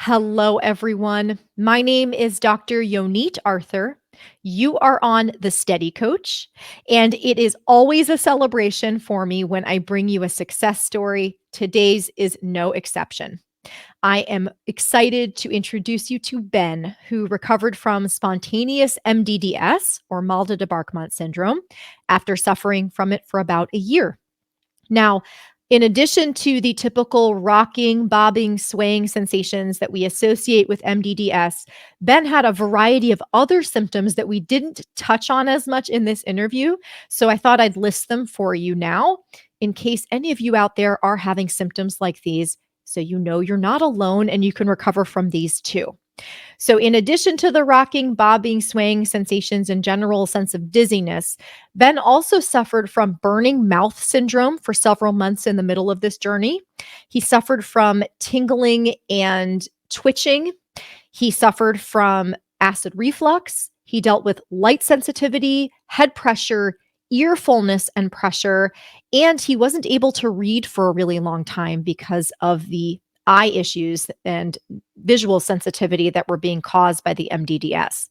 Hello, everyone. My name is Dr. Yonit Arthur. You are on the Steady Coach, and it is always a celebration for me when I bring you a success story. Today's is no exception. I am excited to introduce you to Ben, who recovered from spontaneous MdDS or Malda de Barkmont syndrome after suffering from it for about a year. Now, in addition to the typical rocking, bobbing, swaying sensations that we associate with MdDS, Ben had a variety of other symptoms that we didn't touch on as much in this interview. So I thought I'd list them for you now in case any of you out there are having symptoms like these. So you know you're not alone and you can recover from these too. So, in addition to the rocking, bobbing, swaying sensations and general sense of dizziness, Ben also suffered from burning mouth syndrome for several months in the middle of this journey. He suffered from tingling and twitching. He suffered from acid reflux. He dealt with light sensitivity, head pressure, ear fullness and pressure, and he wasn't able to read for a really long time because of the eye issues and visual sensitivity that were being caused by the MdDS.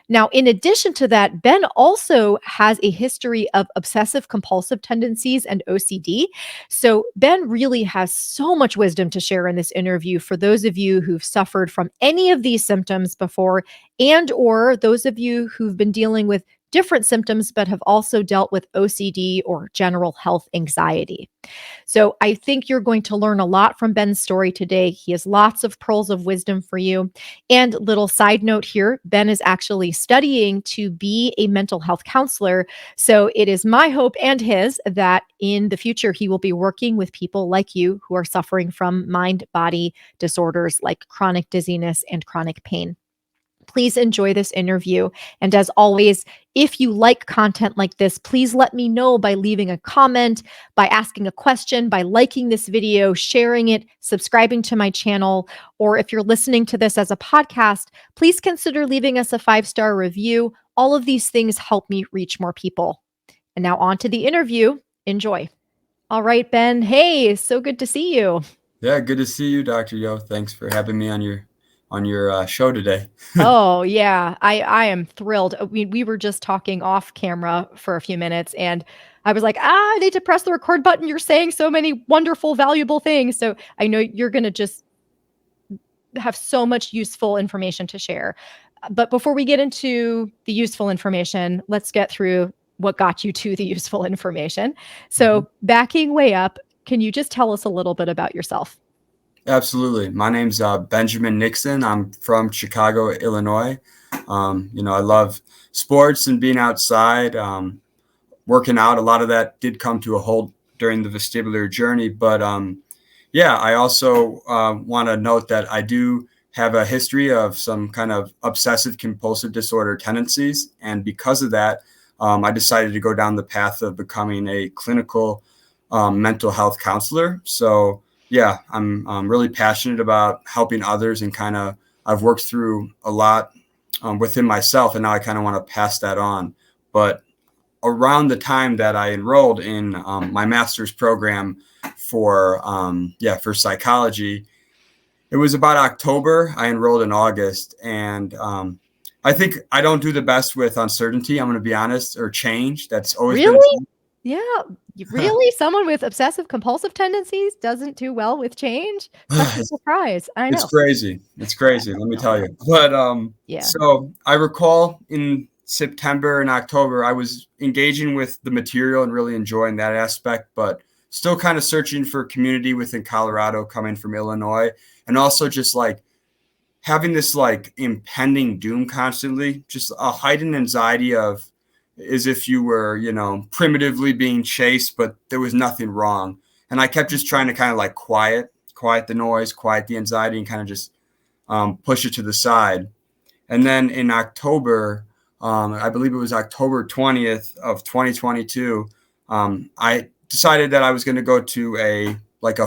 Now, in addition to that, Ben also has a history of obsessive compulsive tendencies and OCD. So, Ben really has so much wisdom to share in this interview for those of you who've suffered from any of these symptoms before, and or those of you who've been dealing with different symptoms but have also dealt with OCD or general health anxiety. So I think you're going to learn a lot from Ben's story today. He has lots of pearls of wisdom for you. And little side note here, Ben is actually studying to be a mental health counselor. So it is my hope and his that in the future he will be working with people like you who are suffering from mind-body disorders like chronic dizziness and chronic pain. Please enjoy this interview. And as always, if you like content like this, please let me know by leaving a comment, by asking a question, by liking this video, sharing it, subscribing to my channel, or if you're listening to this as a podcast, please consider leaving us a 5-star review. All of these things help me reach more people. And now on to the interview. Enjoy. All right, Ben. Hey, so good to see you. Yeah, good to see you, Dr. Yo. Thanks for having me on your show today. Oh, yeah. I am thrilled. We were just talking off camera for a few minutes and I was like, I need to press the record button. You're saying so many wonderful, valuable things. So I know you're going to just have so much useful information to share. But before we get into the useful information, let's get through what got you to the useful information. So backing way up, can you just tell us a little bit about yourself? Absolutely. My name's Benjamin Nixon. I'm from Chicago, Illinois. I love sports and being outside, working out. A lot of that did come to a halt during the vestibular journey. But I also want to note that I do have a history of some kind of obsessive compulsive disorder tendencies. And because of that, I decided to go down the path of becoming a clinical mental health counselor. So yeah, I'm really passionate about helping others and I've worked through a lot within myself, and now I kind of want to pass that on. But around the time that I enrolled in my master's program for psychology, it was about October. I enrolled in August, and I think I don't do the best with uncertainty. I'm going to be honest, or change. That's always been Really? Yeah. Really? Someone with obsessive compulsive tendencies doesn't do well with change? Such a surprise. I It's know. crazy. It's crazy. Let me tell you. But Yeah. so I recall in September and October, I was engaging with the material and really enjoying that aspect, but still kind of searching for community within Colorado, coming from Illinois, and also just like having this like impending doom constantly, just a heightened anxiety of as if you were, primitively being chased, but there was nothing wrong. And I kept just trying to kind of like quiet the noise, quiet the anxiety, and kind of just push it to the side. And then in October, I believe it was October 20th of 2022, I decided that I was going to go to a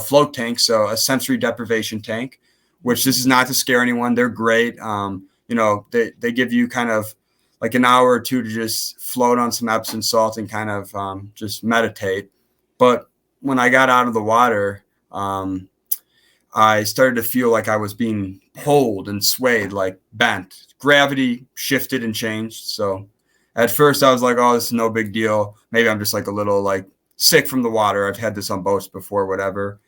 float tank, so a sensory deprivation tank, which this is not to scare anyone. They're great. They give you kind of like an hour or two to just float on some Epsom salt and kind of just meditate. But when I got out of the water, I started to feel like I was being pulled and swayed, like bent. Gravity shifted and changed. So at first I was like, oh, this is no big deal. Maybe I'm just like a little like sick from the water. I've had this on boats before, whatever.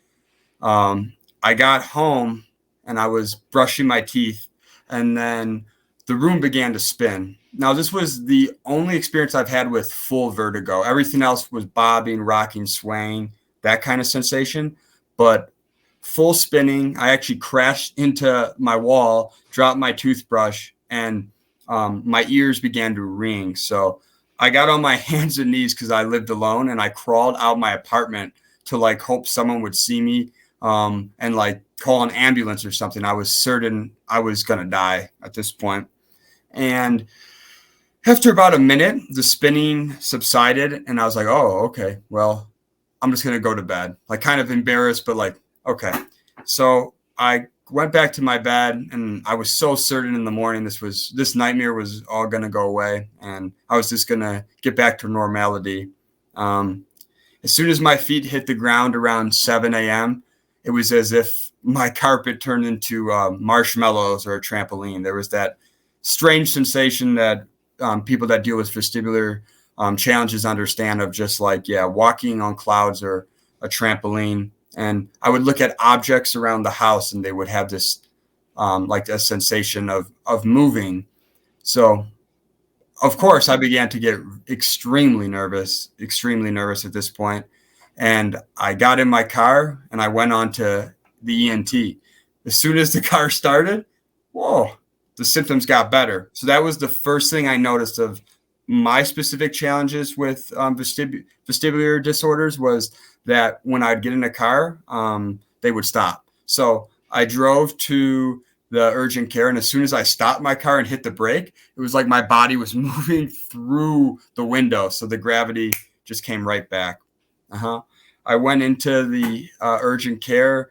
I got home and I was brushing my teeth, and then the room began to spin. Now, this was the only experience I've had with full vertigo. Everything else was bobbing, rocking, swaying, that kind of sensation. But full spinning, I actually crashed into my wall, dropped my toothbrush, and my ears began to ring. So I got on my hands and knees because I lived alone, and I crawled out my apartment to like hope someone would see me, and like call an ambulance or something. I was certain I was going to die at this point. And after about a minute, the spinning subsided, and I was like, oh, okay, well, I'm just going to go to bed. Like, kind of embarrassed, but like, okay. So I went back to my bed, and I was so certain in the morning this nightmare was all going to go away, and I was just going to get back to normality. As soon as my feet hit the ground around 7 a.m., it was as if my carpet turned into marshmallows or a trampoline. There was that strange sensation that people that deal with vestibular challenges understand, of just like, yeah, walking on clouds or a trampoline. And I would look at objects around the house, and they would have this like a sensation of moving. So of course, I began to get extremely nervous at this point. And I got in my car and I went on to the ENT. As soon as the car started, whoa, the symptoms got better. So that was the first thing I noticed of my specific challenges with vestibular disorders, was that when I'd get in a car, they would stop. So I drove to the urgent care, and as soon as I stopped my car and hit the brake, it was like my body was moving through the window. So the gravity just came right back. I went into the urgent care.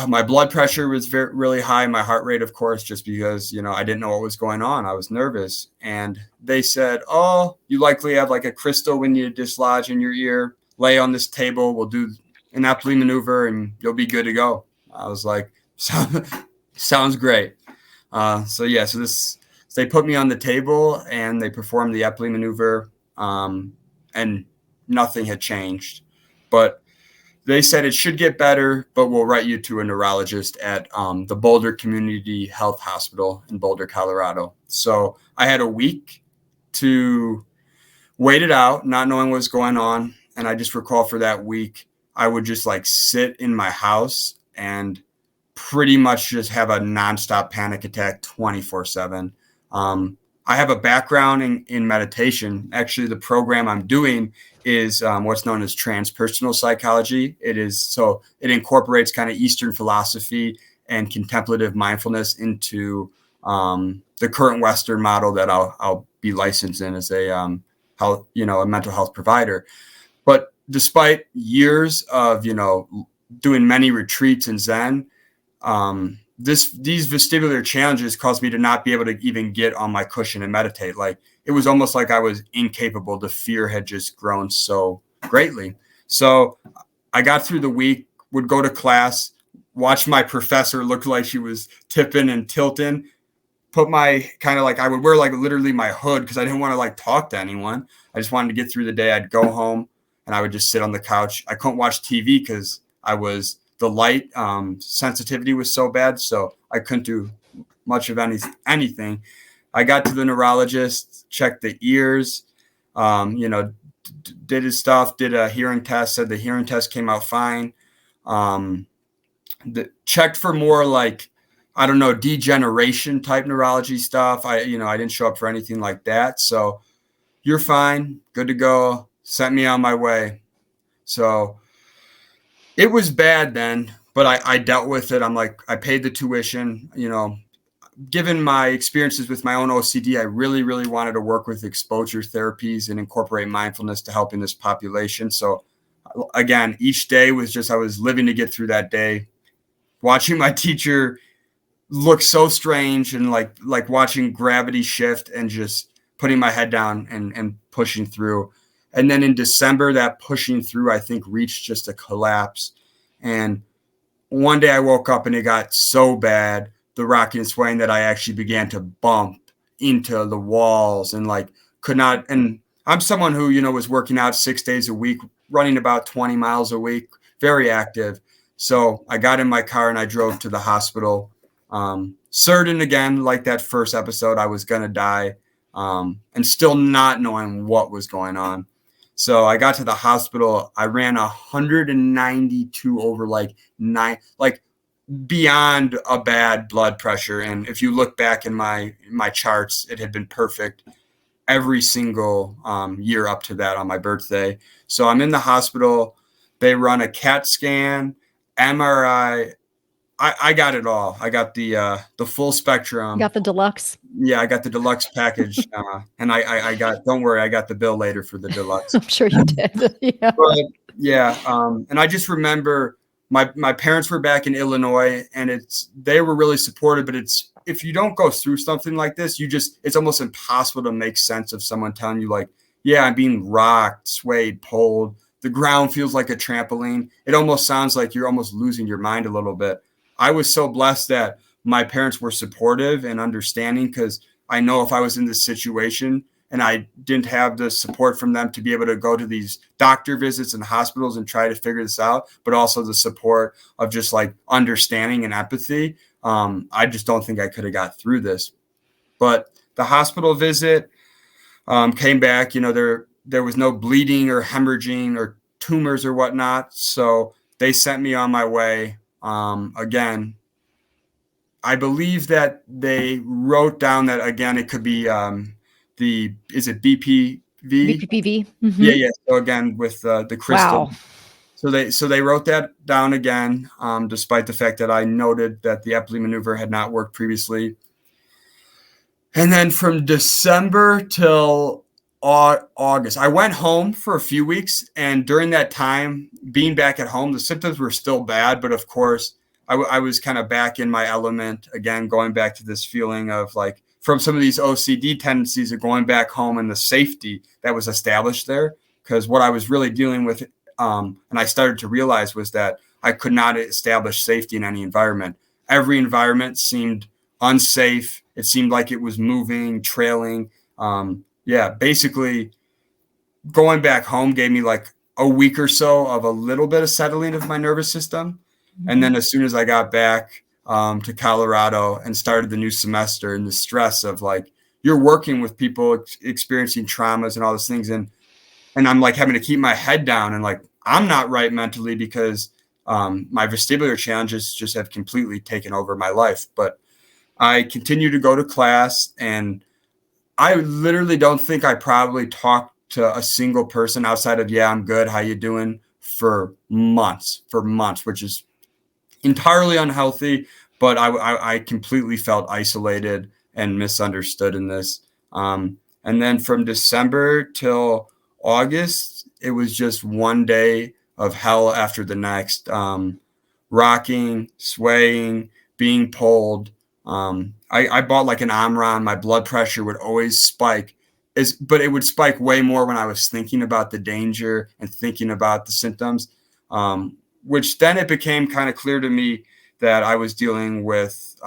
My blood pressure was really high. My heart rate, of course, just because, I didn't know what was going on. I was nervous. And they said, oh, you likely have like a crystal we need to dislodge in your ear. Lay on this table. We'll do an Epley maneuver and you'll be good to go. I was like, sounds great. So they put me on the table and they performed the Epley maneuver, and nothing had changed. But they said it should get better, but we'll write you to a neurologist at the Boulder Community Health Hospital in Boulder, Colorado. So I had a week to wait it out, not knowing what was going on. And I just recall for that week, I would just like sit in my house and pretty much just have a nonstop panic attack 24/7. I have a background in meditation. Actually, the program I'm doing is what's known as transpersonal psychology. It incorporates kind of Eastern philosophy and contemplative mindfulness into the current Western model that I'll be licensed in as a mental health provider. But despite years of doing many retreats in Zen, these vestibular challenges caused me to not be able to even get on my cushion and meditate. Like, it was almost like I was incapable. The fear had just grown so greatly. So I got through the week, would go to class, watch my professor look like she was tipping and tilting, put my I would wear like literally my hood because I didn't want to like talk to anyone. I just wanted to get through the day. I'd go home and I would just sit on the couch. I couldn't watch TV because the light sensitivity was so bad. So I couldn't do much of anything. I got to the neurologist, checked the ears, did his stuff, did a hearing test, said the hearing test came out fine. Checked for more like, I don't know, degeneration type neurology stuff. I didn't show up for anything like that. So you're fine, good to go. Sent me on my way. So it was bad then, but I dealt with it. I'm like, I paid the tuition, given my experiences with my own OCD, I really, really wanted to work with exposure therapies and incorporate mindfulness to help in this population. So again, each day was just, I was living to get through that day, watching my teacher look so strange and like watching gravity shift and just putting my head down and pushing through. And then in December, that pushing through, I think, reached just a collapse. And one day I woke up and it got so bad, the rocking and swaying, that I actually began to bump into the walls and like could not. And I'm someone who, was working out 6 days a week, running about 20 miles a week, very active. So I got in my car and I drove to the hospital. Certain again, like that first episode, I was going to die, and still not knowing what was going on. So I got to the hospital. I ran 192 over like beyond a bad blood pressure. And if you look back in my charts, it had been perfect every single year up to that on my birthday. So I'm in the hospital. They run a CAT scan, MRI. I got it all. I got the full spectrum. Got the deluxe. Yeah, I got the deluxe package, and I got. Don't worry, I got the bill later for the deluxe. I'm sure you did. Yeah. But yeah, and I just remember my parents were back in Illinois, and they were really supportive. But if you don't go through something like this, it's almost impossible to make sense of someone telling you like, yeah, I'm being rocked, swayed, pulled. The ground feels like a trampoline. It almost sounds like you're almost losing your mind a little bit. I was so blessed that my parents were supportive and understanding, because I know if I was in this situation and I didn't have the support from them to be able to go to these doctor visits and hospitals and try to figure this out, but also the support of just like understanding and empathy, I just don't think I could have got through this. But the hospital visit came back, there was no bleeding or hemorrhaging or tumors or whatnot. So they sent me on my way. Again, I believe that they wrote down that, again, it could be is it BPV? BPPV. Mm-hmm. Yeah. So again, with the crystal. Wow. So they wrote that down again, despite the fact that I noted that the Epley maneuver had not worked previously. And then from December till August, I went home for a few weeks. And during that time, being back at home, the symptoms were still bad. But of course, I was kind of back in my element again, going back to this feeling of like, from some of these OCD tendencies of going back home and the safety that was established there. Because what I was really dealing with, and I started to realize, was that I could not establish safety in any environment. Every environment seemed unsafe. It seemed like it was moving, trailing. Basically going back home gave me like a week or so of a little bit of settling of my nervous system. Mm-hmm. And then as soon as I got back to Colorado and started the new semester, and the stress of like, you're working with people experiencing traumas and all those things. And I'm like having to keep my head down, and like, I'm not right mentally because my vestibular challenges just have completely taken over my life. But I continue to go to class, and I literally don't think I probably talked to a single person outside of, yeah, I'm good, how you doing, for months, which is entirely unhealthy. But I completely felt isolated and misunderstood in this. And then from December till August, it was just one day of hell after the next, rocking, swaying, being pulled. I bought like an Omron. My blood pressure would always spike, but it would spike way more when I was thinking about the danger and thinking about the symptoms, which then it became kind of clear to me that I was dealing with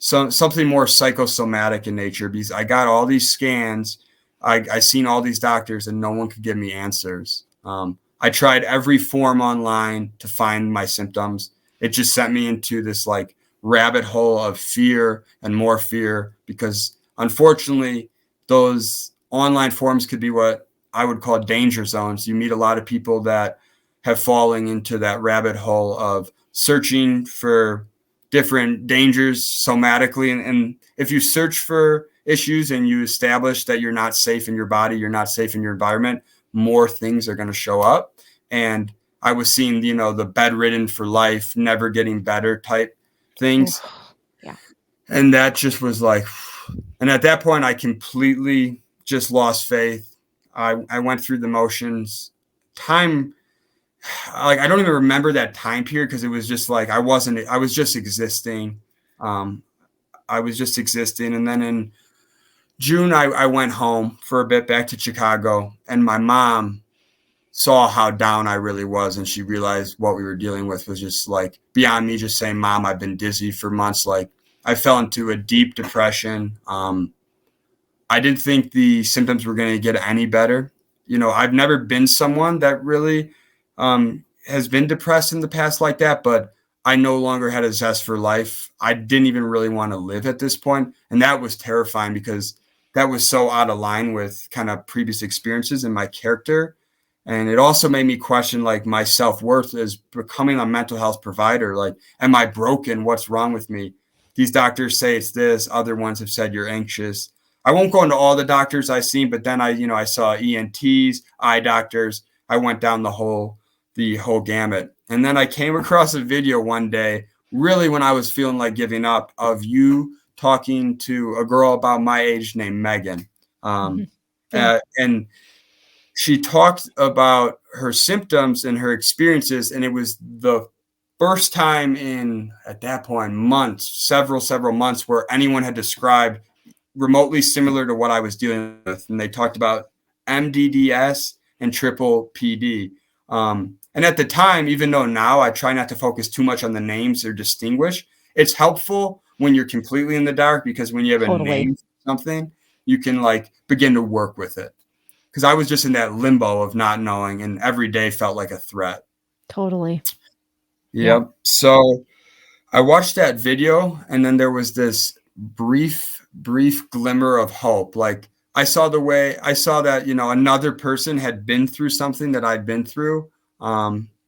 something more psychosomatic in nature, because I got all these scans. I seen all these doctors, and no one could give me answers. I tried every form online to find my symptoms. It just sent me into this like rabbit hole of fear and more fear, because unfortunately those online forums could be what I would call danger zones. You meet a lot of people that have fallen into that rabbit hole of searching for different dangers somatically. And if you search for issues and you establish that you're not safe in your body, you're not safe in your environment, more things are going to show up. And I was seeing, the bedridden for life, never getting better type things. Yeah. And that just was like, and at that point I completely just lost faith. I went through the motions. Time, like, I don't even remember that time period, because it was just like, I was just existing. I was just existing. And then in June, I went home for a bit back to Chicago, and my mom saw how down I really was, and she realized what we were dealing with was just like beyond me just saying, "Mom, I've been dizzy for months." Like I fell into a deep depression. I didn't think the symptoms were going to get any better. I've never been someone that really has been depressed in the past like that, but I no longer had a zest for life. I didn't even really want to live at this point, and that was terrifying because that was so out of line with kind of previous experiences and my character. And it also made me question like my self-worth as becoming a mental health provider. Like, am I broken? What's wrong with me? These doctors say it's this. Other ones have said you're anxious. I won't go into all the doctors I've seen, but then I saw ENTs, eye doctors. I went down the whole gamut. And then I came across a video one day, really when I was feeling like giving up, of you talking to a girl about my age named Megan. Mhm. Um, Yeah. and she talked about her symptoms and her experiences, and it was the first time in, at that point, months, several months, where anyone had described remotely similar to what I was dealing with. And they talked about MdDS and triple PD. And at the time, even though now I try not to focus too much on the names or distinguish, it's helpful when you're completely in the dark, because when you have a Totally. name for something, you can like begin to work with it. Because I was just in that limbo of not knowing, and every day felt like a threat. Totally. Yep. Yep. So I watched that video, and then there was this brief glimmer of hope. Like I saw that, another person had been through something that I'd been through.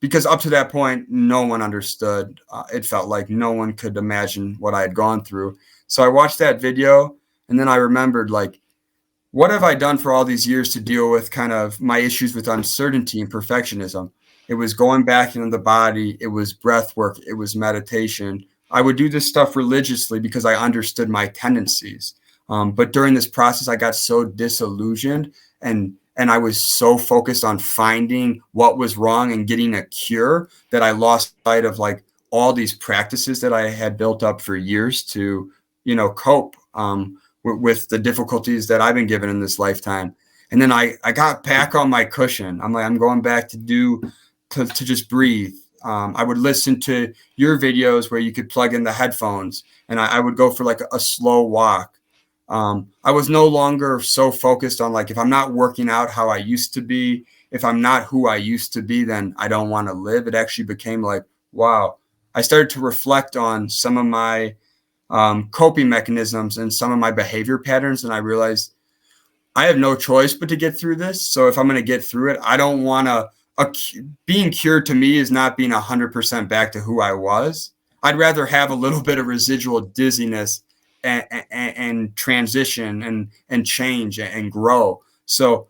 Because up to that point, no one understood. It felt like no one could imagine what I had gone through. So I watched that video, and then I remembered, like, what have I done for all these years to deal with kind of my issues with uncertainty and perfectionism? It was going back into the body. It was breath work. It was meditation. I would do this stuff religiously because I understood my tendencies. But during this process, I got so disillusioned, and I was so focused on finding what was wrong and getting a cure, that I lost sight of like all these practices that I had built up for years to, cope with the difficulties that I've been given in this lifetime. And then I got back on my cushion. I'm like, I'm going back to just breathe. I would listen to your videos where you could plug in the headphones, and I would go for like a slow walk. I was no longer so focused on like, if I'm not working out how I used to be, if I'm not who I used to be, then I don't want to live. It actually became like, wow. I started to reflect on some of my coping mechanisms and some of my behavior patterns. And I realized I have no choice but to get through this. So if I'm going to get through it, I don't want to. Being cured to me is not being 100% back to who I was. I'd rather have a little bit of residual dizziness and transition and change and grow. So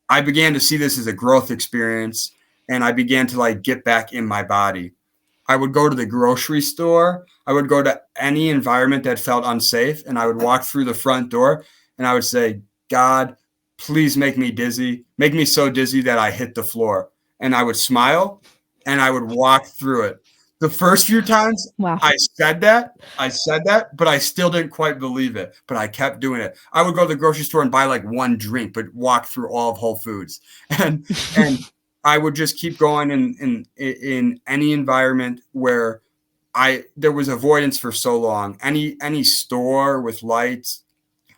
I began to see this as a growth experience, and I began to like get back in my body. I would go to the grocery store. I would go to any environment that felt unsafe, and I would walk through the front door, and I would say, God, please make me dizzy. Make me so dizzy that I hit the floor. And I would smile, and I would walk through it. The first few times Wow. I said that, but I still didn't quite believe it. But I kept doing it. I would go to the grocery store and buy like one drink, but walk through all of Whole Foods. And I would just keep going in any environment where there was avoidance for so long. Any store with lights,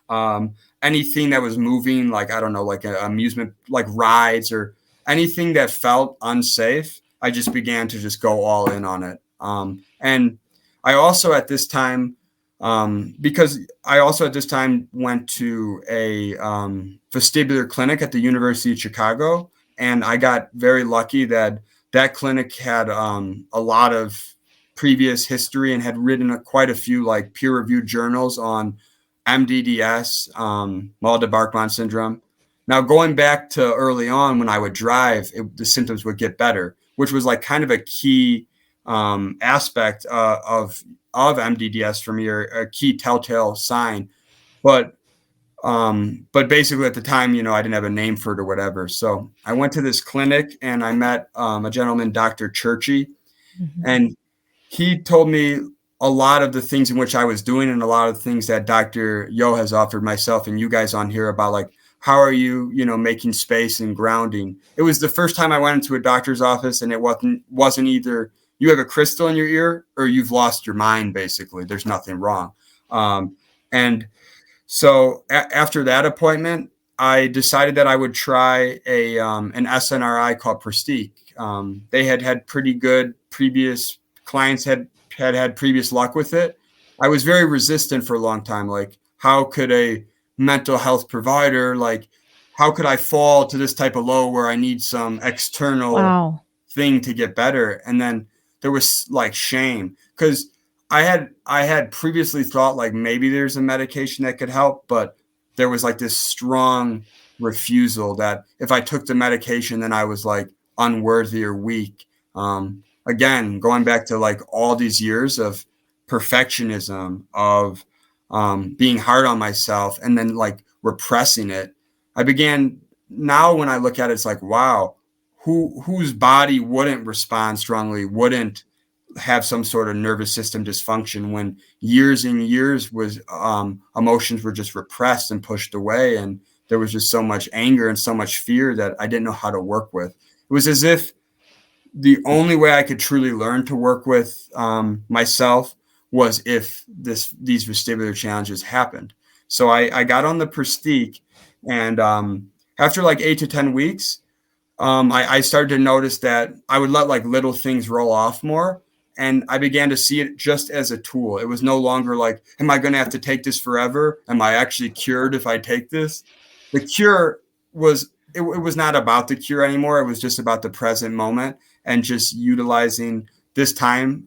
anything that was moving, like I don't know, like an amusement, like rides or anything that felt unsafe. I just began to just go all in on it. And I also at this time, because I also at this time went to a vestibular clinic at the University of Chicago, and I got very lucky that that clinic had a lot of previous history and had written quite a few like peer-reviewed journals on MdDS, Maulde-Barkman syndrome. Now, going back to early on when I would drive, the symptoms would get better, which was like kind of a key aspect of MdDS for me, or a key telltale sign. But basically at the time, I didn't have a name for it or whatever. So I went to this clinic, and I met a gentleman, Dr. Churchy, Mhm. and he told me a lot of the things in which I was doing, and a lot of the things that Dr. Yo has offered myself and you guys on here about like how are you, making space and grounding? It was the first time I went into a doctor's office, and it wasn't either you have a crystal in your ear or you've lost your mind. Basically, there's nothing wrong. And so after that appointment, I decided that I would try an SNRI called Prestige. They had pretty good previous clients had previous luck with it. I was very resistant for a long time. Like, how could a mental health provider, like, how could I fall to this type of low where I need some external Wow. thing to get better? And then there was like shame, because I had previously thought like maybe there's a medication that could help, but there was like this strong refusal that if I took the medication, then I was like unworthy or weak. Again, going back to like all these years of perfectionism, of being hard on myself, and then like repressing it. I began Now when I look at it, it's like, wow, whose body wouldn't respond strongly, wouldn't have some sort of nervous system dysfunction when years and years was emotions were just repressed and pushed away, and there was just so much anger and so much fear that I didn't know how to work with. It was as if the only way I could truly learn to work with myself was if these vestibular challenges happened. So I got on the Prestige, and after like 8 to 10 weeks, I started to notice that I would let like little things roll off more. And I began to see it just as a tool. It was no longer like, am I going to have to take this forever? Am I actually cured if I take this? The cure it was not about the cure anymore. It was just about the present moment and just utilizing this time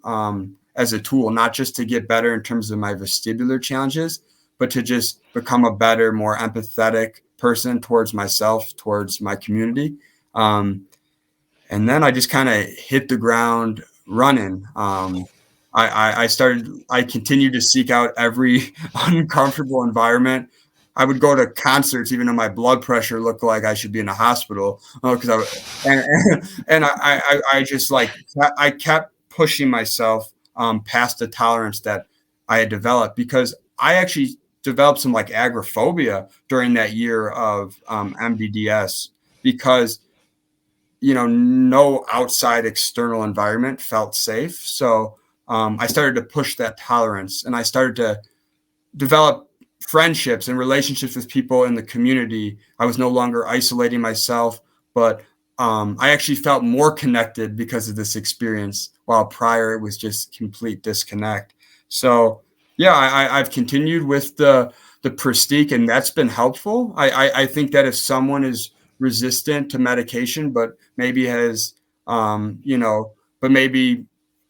as a tool, not just to get better in terms of my vestibular challenges, but to just become a better, more empathetic person towards myself, towards my community. And then I just kind of hit the ground running. I continued to seek out every uncomfortable environment. I would go to concerts, even though my blood pressure looked like I should be in a hospital. Because I just like, I kept pushing myself past the tolerance that I had developed, because I actually developed some like agoraphobia during that year of MdDS, because no outside external environment felt safe. So I started to push that tolerance, and I started to develop friendships and relationships with people in the community. I was no longer isolating myself, but I actually felt more connected because of this experience, while prior it was just complete disconnect. So yeah, I've continued with the Prestige, and that's been helpful. I think that if someone is resistant to medication, but maybe has, but maybe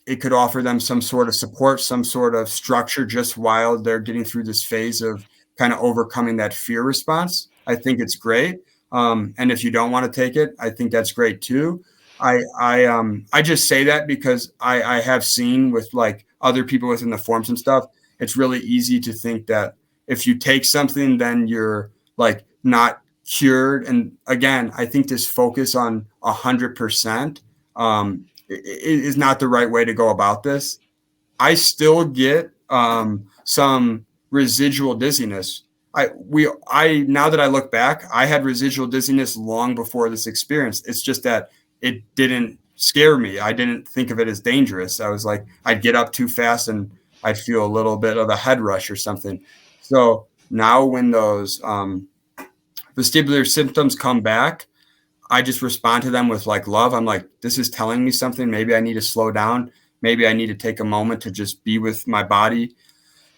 it could offer them some sort of support, some sort of structure, just while they're getting through this phase of kind of overcoming that fear response. I think it's great. And if you don't want to take it, I think that's great too. I just say that because I have seen with like other people within the forums and stuff, it's really easy to think that if you take something, then you're like not cured. And again, I think this focus on 100% is not the right way to go about this. I still get some residual dizziness. I now that I look back, I had residual dizziness long before this experience. It's just that it didn't scare me. I didn't think of it as dangerous. I was like, I'd get up too fast and I'd feel a little bit of a head rush or something. So now when those vestibular symptoms come back, I just respond to them with like love. I'm like, this is telling me something. Maybe I need to slow down. Maybe I need to take a moment to just be with my body.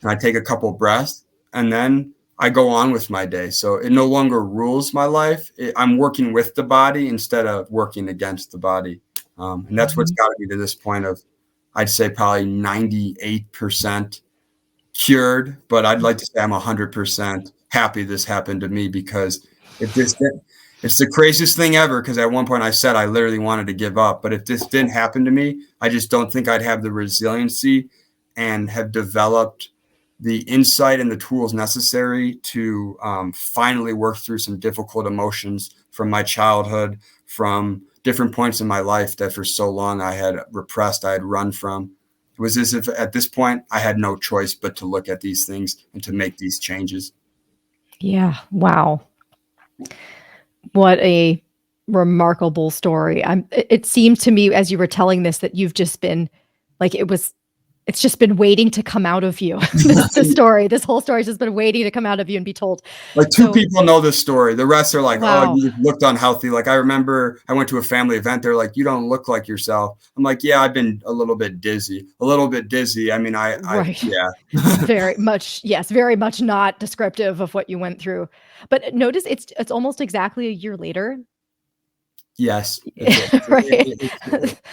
And I take a couple breaths, and then I go on with my day. So it no longer rules my life. I'm working with the body instead of working against the body. And that's what's got me to this point of, I'd say probably 98% cured, but I'd like to say I'm 100% happy this happened to me, because if this it's the craziest thing ever, because at one point I said I literally wanted to give up. But if this didn't happen to me, I just don't think I'd have the resiliency and have developed the insight and the tools necessary to finally work through some difficult emotions from my childhood, from different points in my life that for so long I had repressed, I had run from. It was as if at this point I had no choice but to look at these things and to make these changes. Yeah. Wow. What a remarkable story. It seemed to me as you were telling this that you've just been like it's just been waiting to come out of you. This whole story has just been waiting to come out of you and be told. Like two So, people know this story. The rest are like, "Oh, wow. you looked unhealthy." Like I remember I went to a family event. They're like, "You don't look like yourself." I'm like, "Yeah, I've been a little bit dizzy. A little bit dizzy." I mean, Right. yeah. Very much, yes, very much not descriptive of what you went through. But notice it's almost exactly a year later. Yes, Right?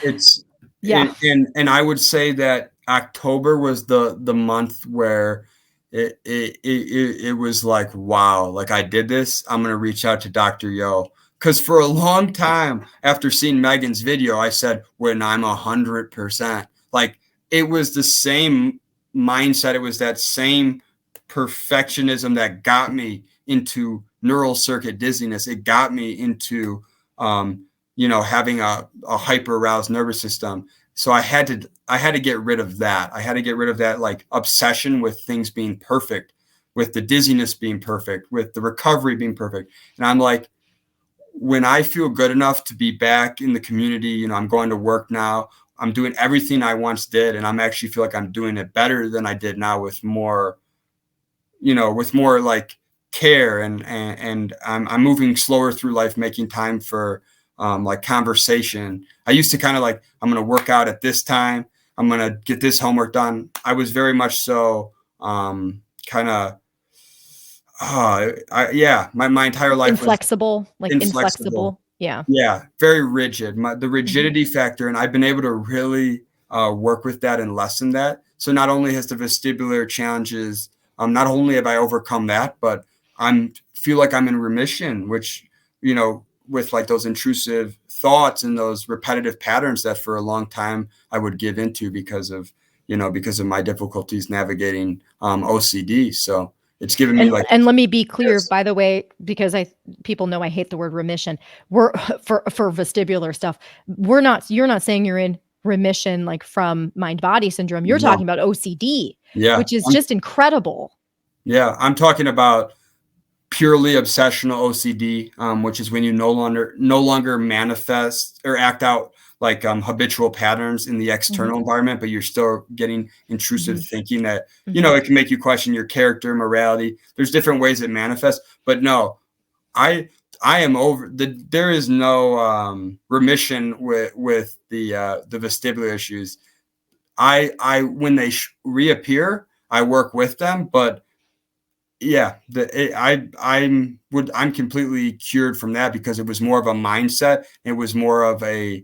it's Yeah. and I would say that October was the month where it was like, wow, like I did this. I'm gonna reach out to Dr. Yo. Because for a long time after seeing Megan's video, I said, when I'm 100%, like it was the same mindset. It was that same perfectionism that got me into neural circuit dizziness. It got me into having a hyper aroused nervous system. So I had to get rid of that. I had to get rid of that like obsession with things being perfect, with the dizziness being perfect, with the recovery being perfect. And I'm like, when I feel good enough to be back in the community, I'm going to work now. I'm doing everything I once did, and I'm actually feel like I'm doing it better than I did now with more, like care, and I'm moving slower through life, making time for like conversation. I used to kind of like, I'm going to work out at this time. I'm going to get this homework done. I was very much so kind of, yeah, my entire life was Inflexible, like inflexible. inflexible. Yeah. Yeah, very rigid. The Mhm. rigidity factor, and I've been able to really work with that and lessen that. So not only has the vestibular challenges, not only have I overcome that, but I'm feel like I'm in remission, which with like those intrusive thoughts and those repetitive patterns that for a long time I would give into because of my difficulties navigating OCD. So it's given me like And let me be clear, this. by the way, because people know I hate the word remission. We're for vestibular stuff. You're not saying you're in remission like from mind body syndrome. You're No, talking about OCD, yeah, which is just incredible. yeah, I'm talking about purely obsessional OCD, which is when you no longer manifest or act out like habitual patterns in the Mhm, external environment, but you're still getting intrusive mhm, thinking that mhm. it can make you question your character, morality. There's different ways it manifests, but no, I I am over the. There is no remission with the vestibular issues. I when they reappear, I work with them, but yeah, I'm completely cured from that because it was more of a mindset. It was more of a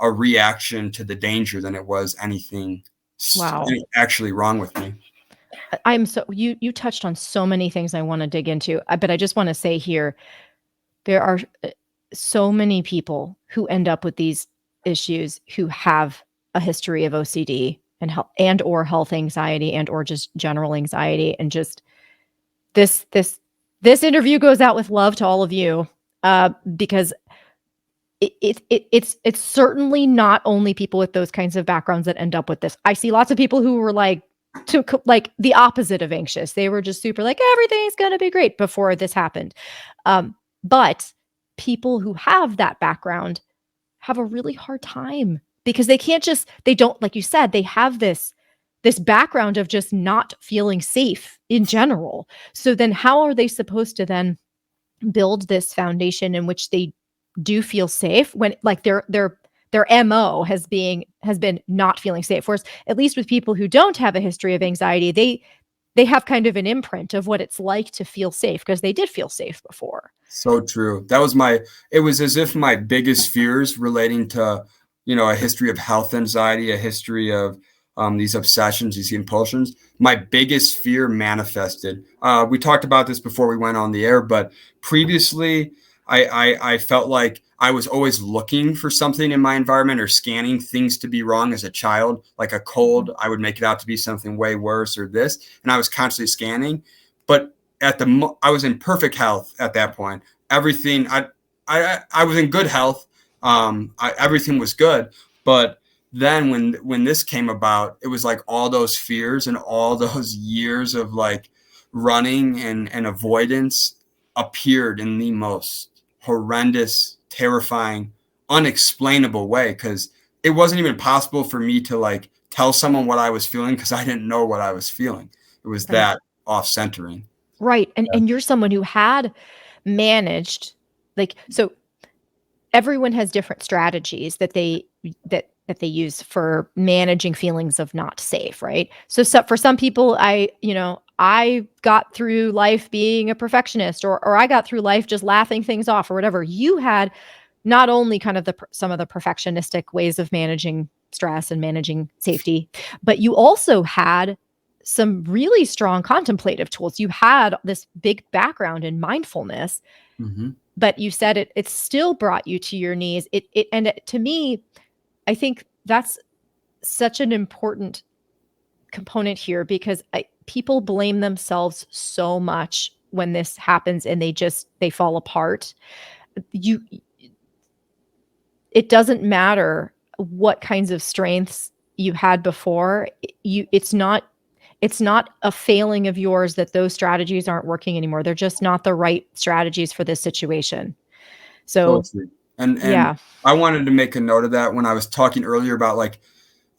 reaction to the danger than it was anything Wow. actually wrong with me. I'm so you touched on so many things I wanna dig into, but I just wanna say here, there are, so many people who end up with these issues who have a history of OCD and or health anxiety and or just general anxiety, and just this this this interview goes out with love to all of you, because it's certainly not only people with those kinds of backgrounds that end up with this. I see lots of people who were like like the opposite of anxious. They were just super like everything's gonna be great before this happened. But people who have that background have a really hard time because they don't, like you said, they have this background of just not feeling safe in general. So then how are they supposed to then build this foundation in which they do feel safe when like their MO has been not feeling safe. Whereas at least with people who don't have a history of anxiety, they have kind of an imprint of what it's like to feel safe because they did feel safe before. So true. It was as if my biggest fears relating to, a history of health anxiety, a history of these obsessions, these impulsions, my biggest fear manifested. We talked about this before we went on the air, but previously I felt like I was always looking for something in my environment or scanning things to be wrong as a child, like a cold, I would make it out to be something way worse or this. And I was constantly scanning. But I was in perfect health at that point. Everything I was in good health. Everything was good, but then when this came about, it was like all those fears and all those years of like running and avoidance appeared in the most horrendous, terrifying, unexplainable way, because it wasn't even possible for me to like tell someone what I was feeling because I didn't know what I was feeling. It was Right. that off-centering. Right. And you're someone who had managed, like, so everyone has different strategies that they use for managing feelings of not safe, right? So for some people, I got through life being a perfectionist, or I got through life just laughing things off or whatever. You had not only kind of some of the perfectionistic ways of managing stress and managing safety, but you also had some really strong contemplative tools. You had this big background in mindfulness, Mm-hmm. but you said it still brought you to your knees. To me, I think that's such an important component here, because people blame themselves so much when this happens and they fall apart. It doesn't matter what kinds of strengths you had before. It's not a failing of yours that those strategies aren't working anymore. They're just not the right strategies for this situation. So, Totally. And yeah. I wanted to make a note of that when I was talking earlier about like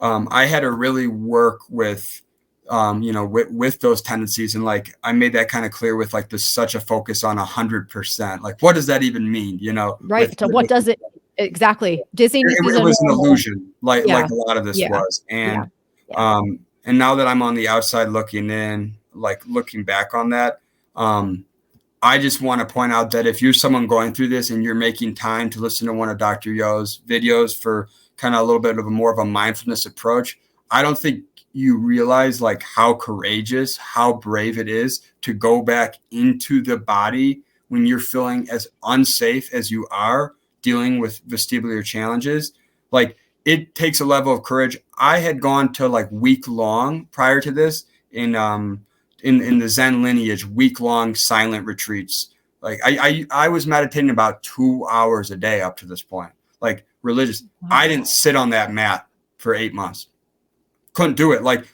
I had to really work with with those tendencies, and like I made that kind of clear with like this such a focus on 100%. Like, what does that even mean? Right. So what does it exactly? Dizziness is it a was an normal. illusion, like Yeah. a lot of this Yeah. was. Yeah. Yeah. And now that I'm on the outside looking in, like looking back on that, I just want to point out that if you're someone going through this and you're making time to listen to one of Dr. Yo's videos for kind of a little bit of more of a mindfulness approach, I don't think you realize like how courageous, how brave it is to go back into the body when you're feeling as unsafe as you are dealing with vestibular challenges. Like, it takes a level of courage. I had gone to like week long prior to this in the Zen lineage, week-long silent retreats. Like I was meditating about 2 hours a day up to this point, like religious. Wow. I didn't sit on that mat for 8 months. Couldn't do it. Like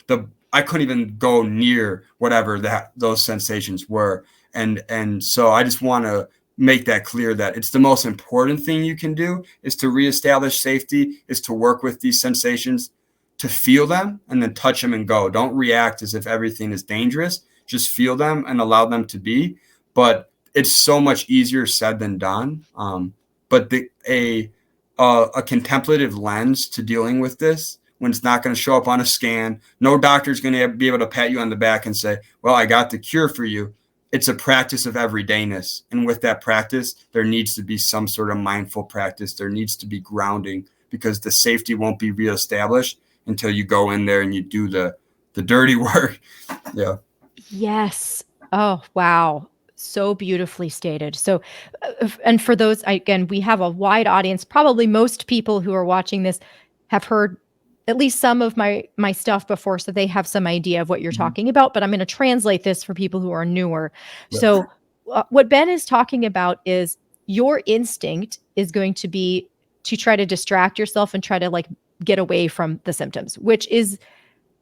I couldn't even go near whatever those sensations were. And so I just want to make that clear that it's the most important thing you can do is to reestablish safety, is to work with these sensations, to feel them and then touch them and go. Don't react as if everything is dangerous. Just feel them and allow them to be. But it's so much easier said than done. But a contemplative lens to dealing with this, when it's not going to show up on a scan, no doctor's going to be able to pat you on the back and say, well, I got the cure for you. It's a practice of everydayness. And with that practice, there needs to be some sort of mindful practice. There needs to be grounding, because the safety won't be reestablished until you go in there and you do the dirty work. Yeah. Yes. Oh, wow. So beautifully stated. So, and for those, again, we have a wide audience. Probably most people who are watching this have heard at least some of my stuff before, so they have some idea of what you're talking about. But I'm going to translate this for people who are newer. Yeah. So, what Ben is talking about is your instinct is going to be to try to distract yourself and try to like get away from the symptoms, which is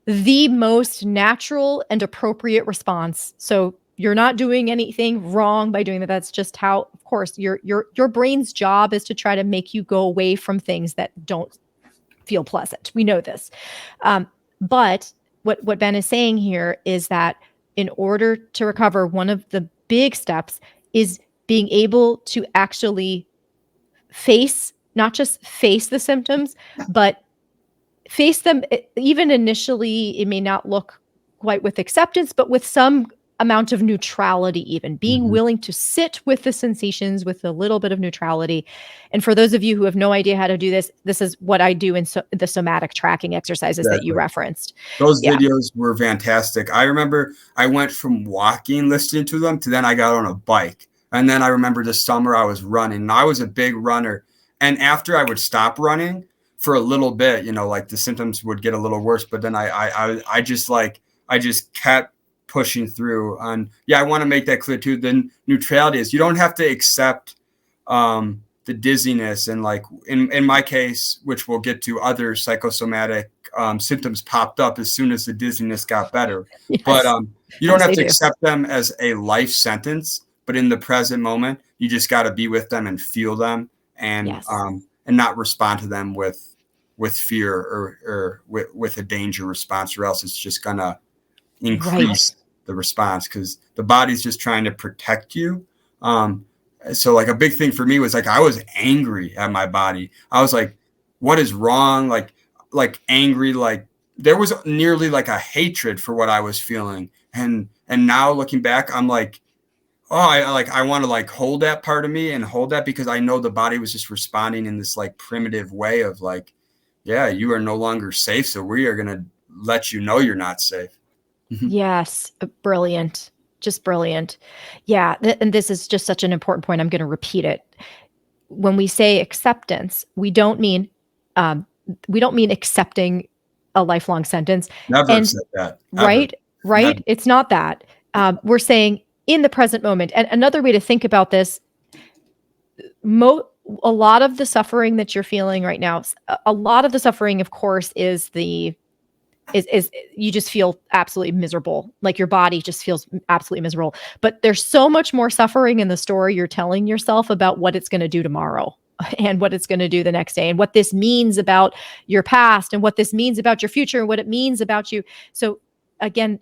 the most natural and appropriate response. So you're not doing anything wrong by doing that. That's just how, of course, your brain's job is to try to make you go away from things that don't feel pleasant. We know this. But what Ben is saying here is that in order to recover, one of the big steps is being able to actually not just face the symptoms, but face them. Even initially, it may not look quite with acceptance, but with some amount of neutrality, even being willing to sit with the sensations with a little bit of neutrality. And for those of you who have no idea how to do this, this is what I do in the somatic tracking exercises that you referenced. Those Yeah. videos were fantastic. I remember I went from walking, listening to them, to then I got on a bike. And then I remember this summer I was running, and I was a big runner. And after I would stop running for a little bit, like the symptoms would get a little worse, but then I just kept pushing through. And yeah, I want to make that clear too. Then neutrality is, you don't have to accept the dizziness, and like in my case, which we'll get to, other psychosomatic symptoms popped up as soon as the dizziness got better. Yes. But you don't Yes, have to they do. accept them as a life sentence, but in the present moment, you just got to be with them and feel them, Yes. and not respond to them with fear or with a danger response, or else it's just gonna Right. increase the response because the body's just trying to protect you. Um, so like a big thing for me was like I was angry at my body. I was like, what is wrong? Like angry, like there was nearly like a hatred for what I was feeling. And now looking back, I'm like, oh, I want to like hold that part of me and hold that because I know the body was just responding in this like primitive way of like, yeah, you are no longer safe, so we are gonna let you know you're not safe. Yes, brilliant. Just brilliant. Yeah, and this is just such an important point. I'm going to repeat it. When we say acceptance, um, we don't mean accepting a lifelong sentence. Never And said that, ever. right, right, Never. it's not that. We're saying in the present moment. And another way to think about this, a lot of the suffering that you're feeling right now, a lot of the suffering, of course, is you just feel absolutely miserable. Like your body just feels absolutely miserable. But there's so much more suffering in the story you're telling yourself about what it's going to do tomorrow and what it's going to do the next day and what this means about your past and what this means about your future and what it means about you. So again,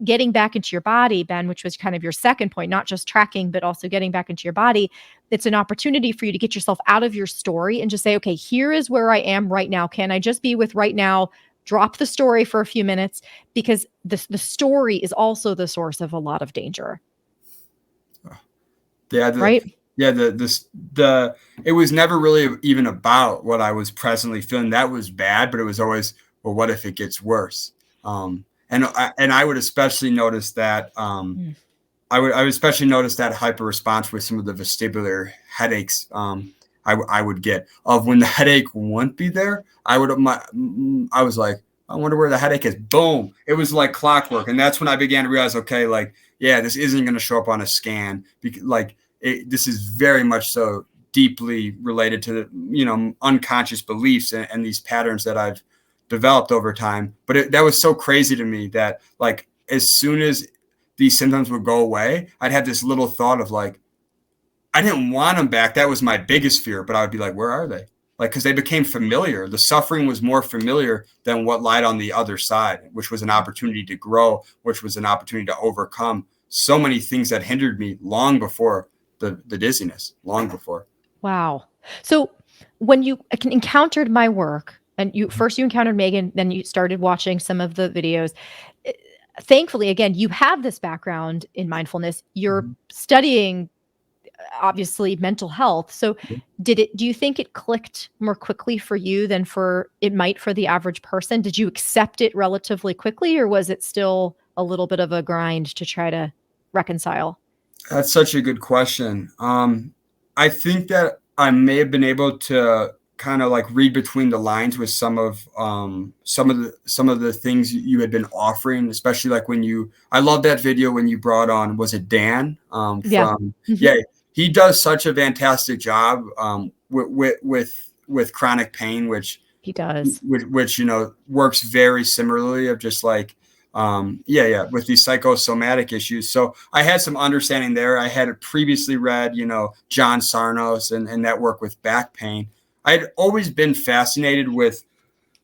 getting back into your body, Ben, which was kind of your second point, not just tracking, but also getting back into your body. It's an opportunity for you to get yourself out of your story and just say, okay, here is where I am right now. Can I just be with right now? Drop the story for a few minutes because the story is also the source of a lot of danger. Yeah, Right? the it was never really even about what I was presently feeling. That was bad, but it was always, well, what if it gets worse? And I would especially notice that Mm. I would especially notice that hyper response with some of the vestibular headaches I would get of when the headache wouldn't be there. I was like, I wonder where the headache is. Boom! It was like clockwork, and that's when I began to realize, okay, like yeah, this isn't going to show up on a scan. Like this is very much so deeply related to unconscious beliefs and these patterns that I've developed over time. But that was so crazy to me that like as soon as these symptoms would go away, I'd have this little thought of like, I didn't want them back. That was my biggest fear. But I would be like, where are they? Like, because they became familiar. The suffering was more familiar than what lied on the other side, which was an opportunity to grow, which was an opportunity to overcome so many things that hindered me long before the dizziness, long before. Wow. So when you encountered my work and you encountered Megan, then you started watching some of the videos. eh, Thankfully, again, you have this background in mindfulness. You're Mhm. studying obviously mental health. So do you think it clicked more quickly for you than it might for the average person? Did you accept it relatively quickly or was it still a little bit of a grind to try to reconcile? That's such a good question. I think that I may have been able to kind of like read between the lines with some of the things you had been offering, especially like when I love that video when you brought on, was it Dan Yeah. from Mhm. yeah, he does such a fantastic job with chronic pain, He does. which works very similarly of just like yeah, with these psychosomatic issues. So I had some understanding there. I had previously read John Sarnos and that work with back pain. I'd always been fascinated with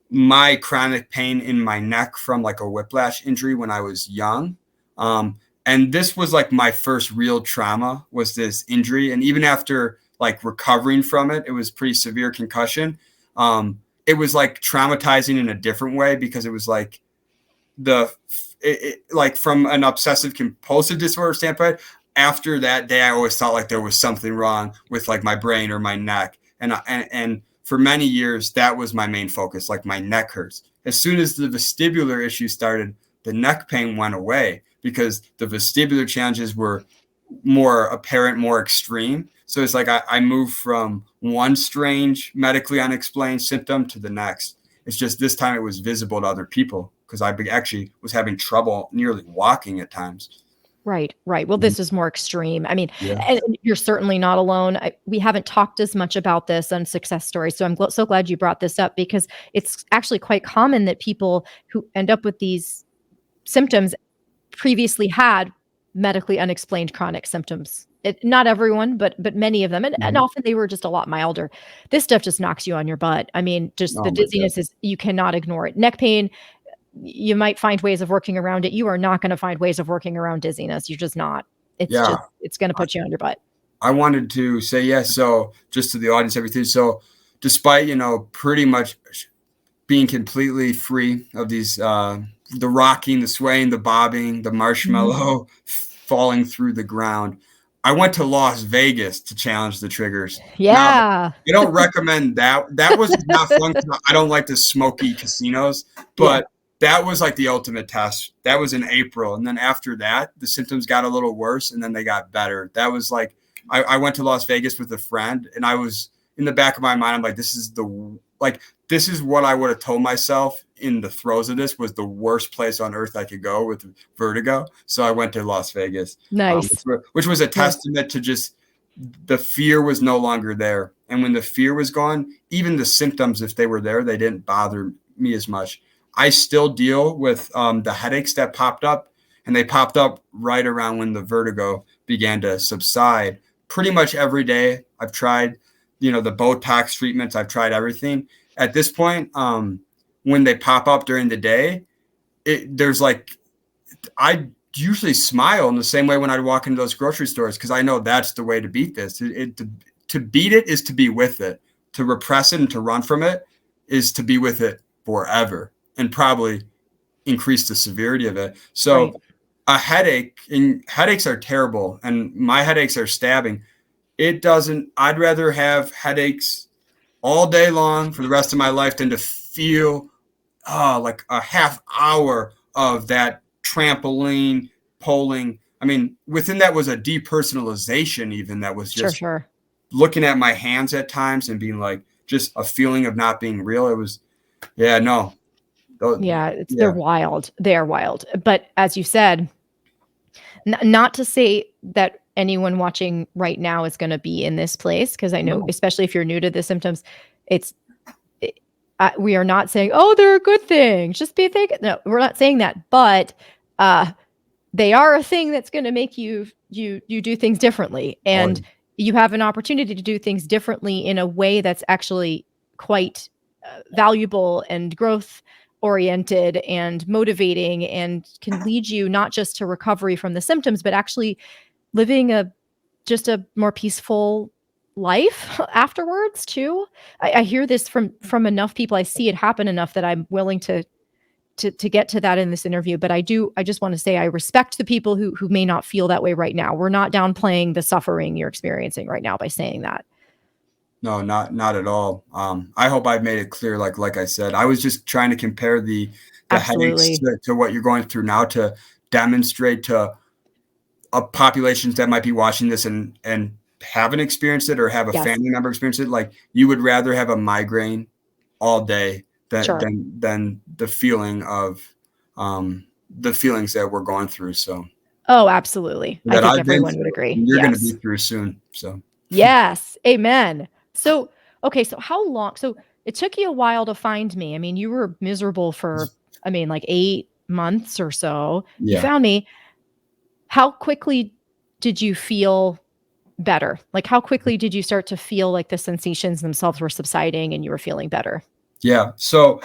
my chronic pain in my neck from like a whiplash injury when I was young. And this was like my first real trauma, was this injury. And even after like recovering from it, it was pretty severe concussion. It was like traumatizing in a different way because it was like like from an obsessive compulsive disorder standpoint. After that day, I always thought like there was something wrong with like my brain or my neck. And for many years, that was my main focus. Like my neck hurts. As soon as the vestibular issue started, the neck pain went away because the vestibular challenges were more apparent, more extreme. So it's like I moved from one strange, medically unexplained symptom to the next. It's just this time it was visible to other people because I actually was having trouble nearly walking at times. Right, right. Well, Mhm. this is more extreme. I mean, Yeah. and you're certainly not alone. We haven't talked as much about this on success stories, so I'm so glad you brought this up because it's actually quite common that people who end up with these symptoms previously had medically unexplained chronic symptoms. Not everyone, but many of them, and often they were just a lot milder. This stuff just knocks you on your butt. I mean, just the Oh my God. dizziness is, you cannot ignore it. Neck pain, you might find ways of working around it. You are not going to find ways of working around dizziness. You're just not. It's Yeah. just, it's going to put you on your butt. I wanted to say, yes. So just to the audience, everything. So despite, pretty much being completely free of these, the rocking, the swaying, the bobbing, the marshmallow falling through the ground, I went to Las Vegas to challenge the triggers. Now, Yeah. I don't recommend that. That was not fun. I don't like the smoky casinos, Yeah. but that was like the ultimate test. That was in April. And then after that, the symptoms got a little worse and then they got better. That was like, I went to Las Vegas with a friend and I was in the back of my mind, I'm like, this is what I would have told myself in the throes of this was the worst place on earth I could go with vertigo. So I went to Las Vegas, Nice. which was a testament to just the fear was no longer there. And when the fear was gone, even the symptoms, if they were there, they didn't bother me as much. I still deal with the headaches that popped up, and they popped up right around when the vertigo began to subside. Pretty much every day I've tried, the Botox treatments. I've tried everything. At this point, when they pop up during the day, there's like, I usually smile in the same way when I walk into those grocery stores because I know that's the way to beat this. To beat it is to be with it. To repress it and to run from it is to be with it forever and probably increase the severity of it. So Right. a headache, and headaches are terrible, and my headaches are stabbing. I'd rather have headaches all day long for the rest of my life than to feel like a half hour of that trampoline polling. I mean, within that was a depersonalization, even that was just Sure. looking at my hands at times and being like, just a feeling of not being real. It was, yeah, no. Yeah, they're Yeah. wild. They are wild. But as you said, not to say that anyone watching right now is going to be in this place, because I know, No. especially if you're new to the symptoms, it's we are not saying, oh, they're a good thing. Just be thinking. No, we're not saying that, but they are a thing that's going to make you do things differently, and you have an opportunity to do things differently in a way that's actually quite valuable and growth oriented and motivating, and can lead you not just to recovery from the symptoms, but actually living just a more peaceful life afterwards too. I hear this from enough people. I see it happen enough that I'm willing to get to that in this interview. But I just want to say I respect the people who may not feel that way right now. We're not downplaying the suffering you're experiencing right now by saying that. No, not at all. I hope I've made it clear. Like I said, I was just trying to compare the headaches Absolutely. to what you're going through now to demonstrate to populations that might be watching this and haven't experienced it or have a Yes. family member experience it. Like you would rather have a migraine all day Sure. than the feeling of the feelings that we're going through. So Oh, absolutely. I that think I've been everyone would through, agree. and you're going to be Yes. through soon. So Yes. Amen. So, okay. So how long? So it took you a while to find me. I mean, you were miserable for, like 8 months or so. You yeah. found me. How quickly did you feel better? Like, how quickly did you start to feel like the sensations themselves were subsiding and you were feeling better? Yeah. So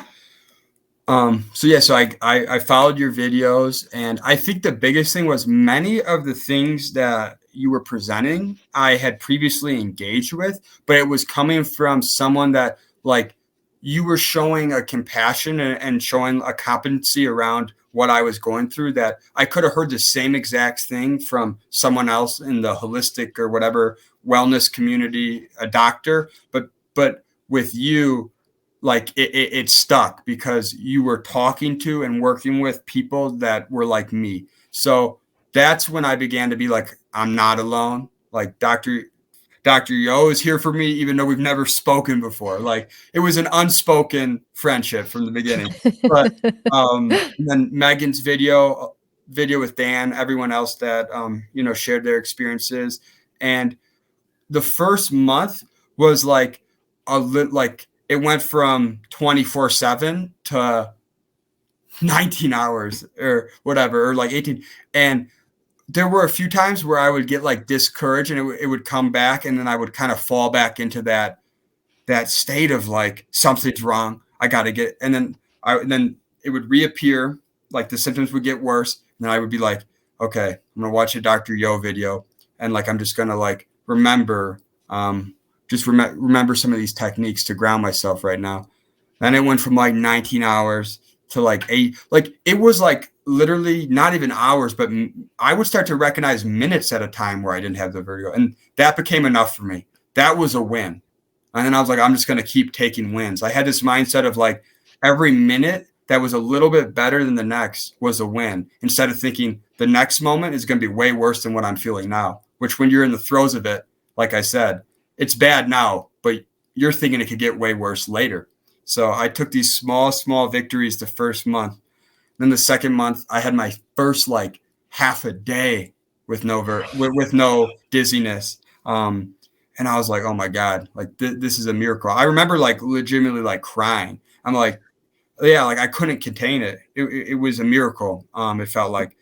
I followed your videos, and I think the biggest thing was many of the things that you were presenting I had previously engaged with, but it was coming from someone that like you were showing a compassion and showing a competency around what I was going through that I could have heard the same exact thing from someone else in the holistic or whatever wellness community, a doctor, but with you, like it stuck because you were talking to and working with people that were like me. So that's when I began to be like, I'm not alone. Like Dr. Yo is here for me, even though we've never spoken before. Like it was an unspoken friendship from the beginning. But and then Megan's video with Dan, everyone else that shared their experiences. And the first month was like like it went from 24/7 to 19 hours or whatever, or like 18. And there were a few times where I would get like discouraged and it would come back, and then I would kind of fall back into that state of like something's wrong. I got to get, and then it would reappear, like the symptoms would get worse, and then I would be like, okay, I'm gonna watch a Dr. Yo video, and like I'm just gonna like remember, remember some of these techniques to ground myself right now. Then it went from like 19 hours to like 8. Like it was like literally not even hours, but I would start to recognize minutes at a time where I didn't have the vertigo, and that became enough for me. That was a win. And then I was like, I'm just going to keep taking wins. I had this mindset of like every minute that was a little bit better than the next was a win, instead of thinking the next moment is going to be way worse than what I'm feeling now, which when you're in the throes of it, like I said, it's bad now, but you're thinking it could get way worse later. So I took these small victories the first month. Then the second month, I had my first like half a day with no dizziness. And I was like, oh my God, like this is a miracle. I remember like legitimately like crying. I'm like, yeah, like I couldn't contain it. It was a miracle. It felt like,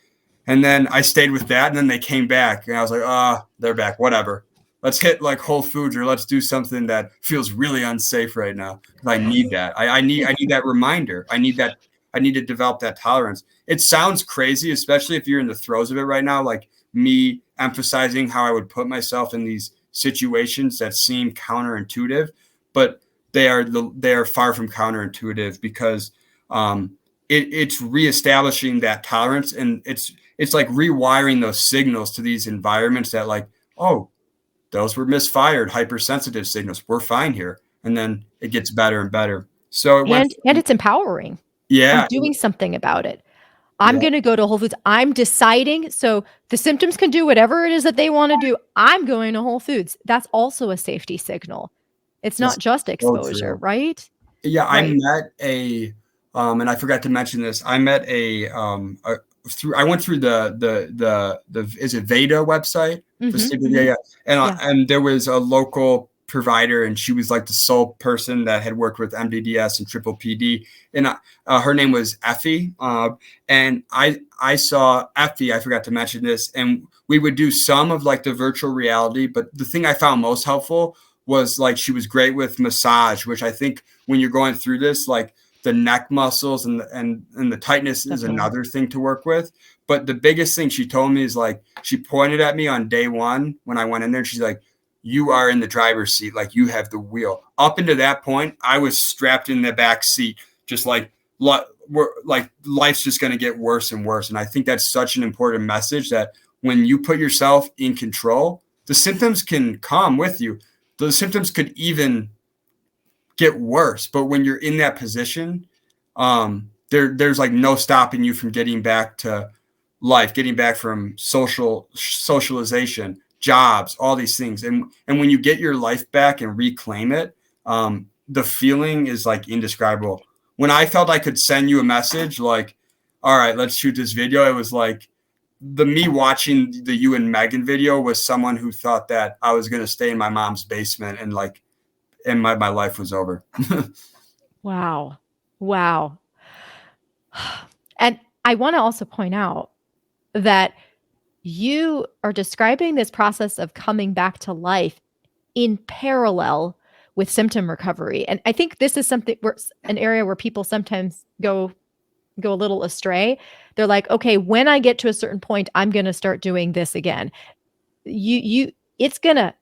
and then I stayed with that, and then they came back, and I was like, they're back, whatever. Let's hit like Whole Foods, or let's do something that feels really unsafe right now. I need that. I need that reminder. I need to develop that tolerance. It sounds crazy, especially if you're in the throes of it right now, like me emphasizing how I would put myself in these situations that seem counterintuitive, but they are far from counterintuitive, because it's reestablishing that tolerance, and it's like rewiring those signals to these environments that like, oh, those were misfired hypersensitive signals. We're fine here. And then it gets better and better. So it went. And it's empowering. Yeah. I'm doing something about it. I'm Yeah. going to go to Whole Foods. I'm deciding. So the symptoms can do whatever it is that they want to do. I'm going to Whole Foods. That's also a safety signal. It's That's not just so exposure, true. right? Yeah. I Right. met and I forgot to mention this. I met I went through the is it Veda website for sleep? Yeah, yeah. Yeah. And there was a local provider, and she was like the sole person that had worked with MdDS and triple PD. And her name was Effie. And I saw Effie, I forgot to mention this, and we would do some of like the virtual reality, but the thing I found most helpful was like she was great with massage, which I think when you're going through this, like the neck muscles and the tightness is Definitely. another thing to work with. But the biggest thing she told me is like, she pointed at me on day one when I went in there, and she's like, you are in the driver's seat. Like you have the wheel. Up into that point, I was strapped in the back seat, just like life's just going to get worse and worse. And I think that's such an important message, that when you put yourself in control, the symptoms can come with you. The symptoms could even get worse, but when you're in that position, there's like no stopping you from getting back to life, getting back from socialization, jobs, all these things. And when you get your life back and reclaim it, the feeling is like indescribable. When I felt I could send you a message like, all right, let's shoot this video, it was like me watching the you and Megan video was someone who thought that I was going to stay in my mom's basement, and like, and my life was over. Wow. Wow. And I want to also point out that you are describing this process of coming back to life in parallel with symptom recovery. And I think this is something where an area where people sometimes go a little astray. They're like, okay, when I get to a certain point, I'm going to start doing this again. It's gonna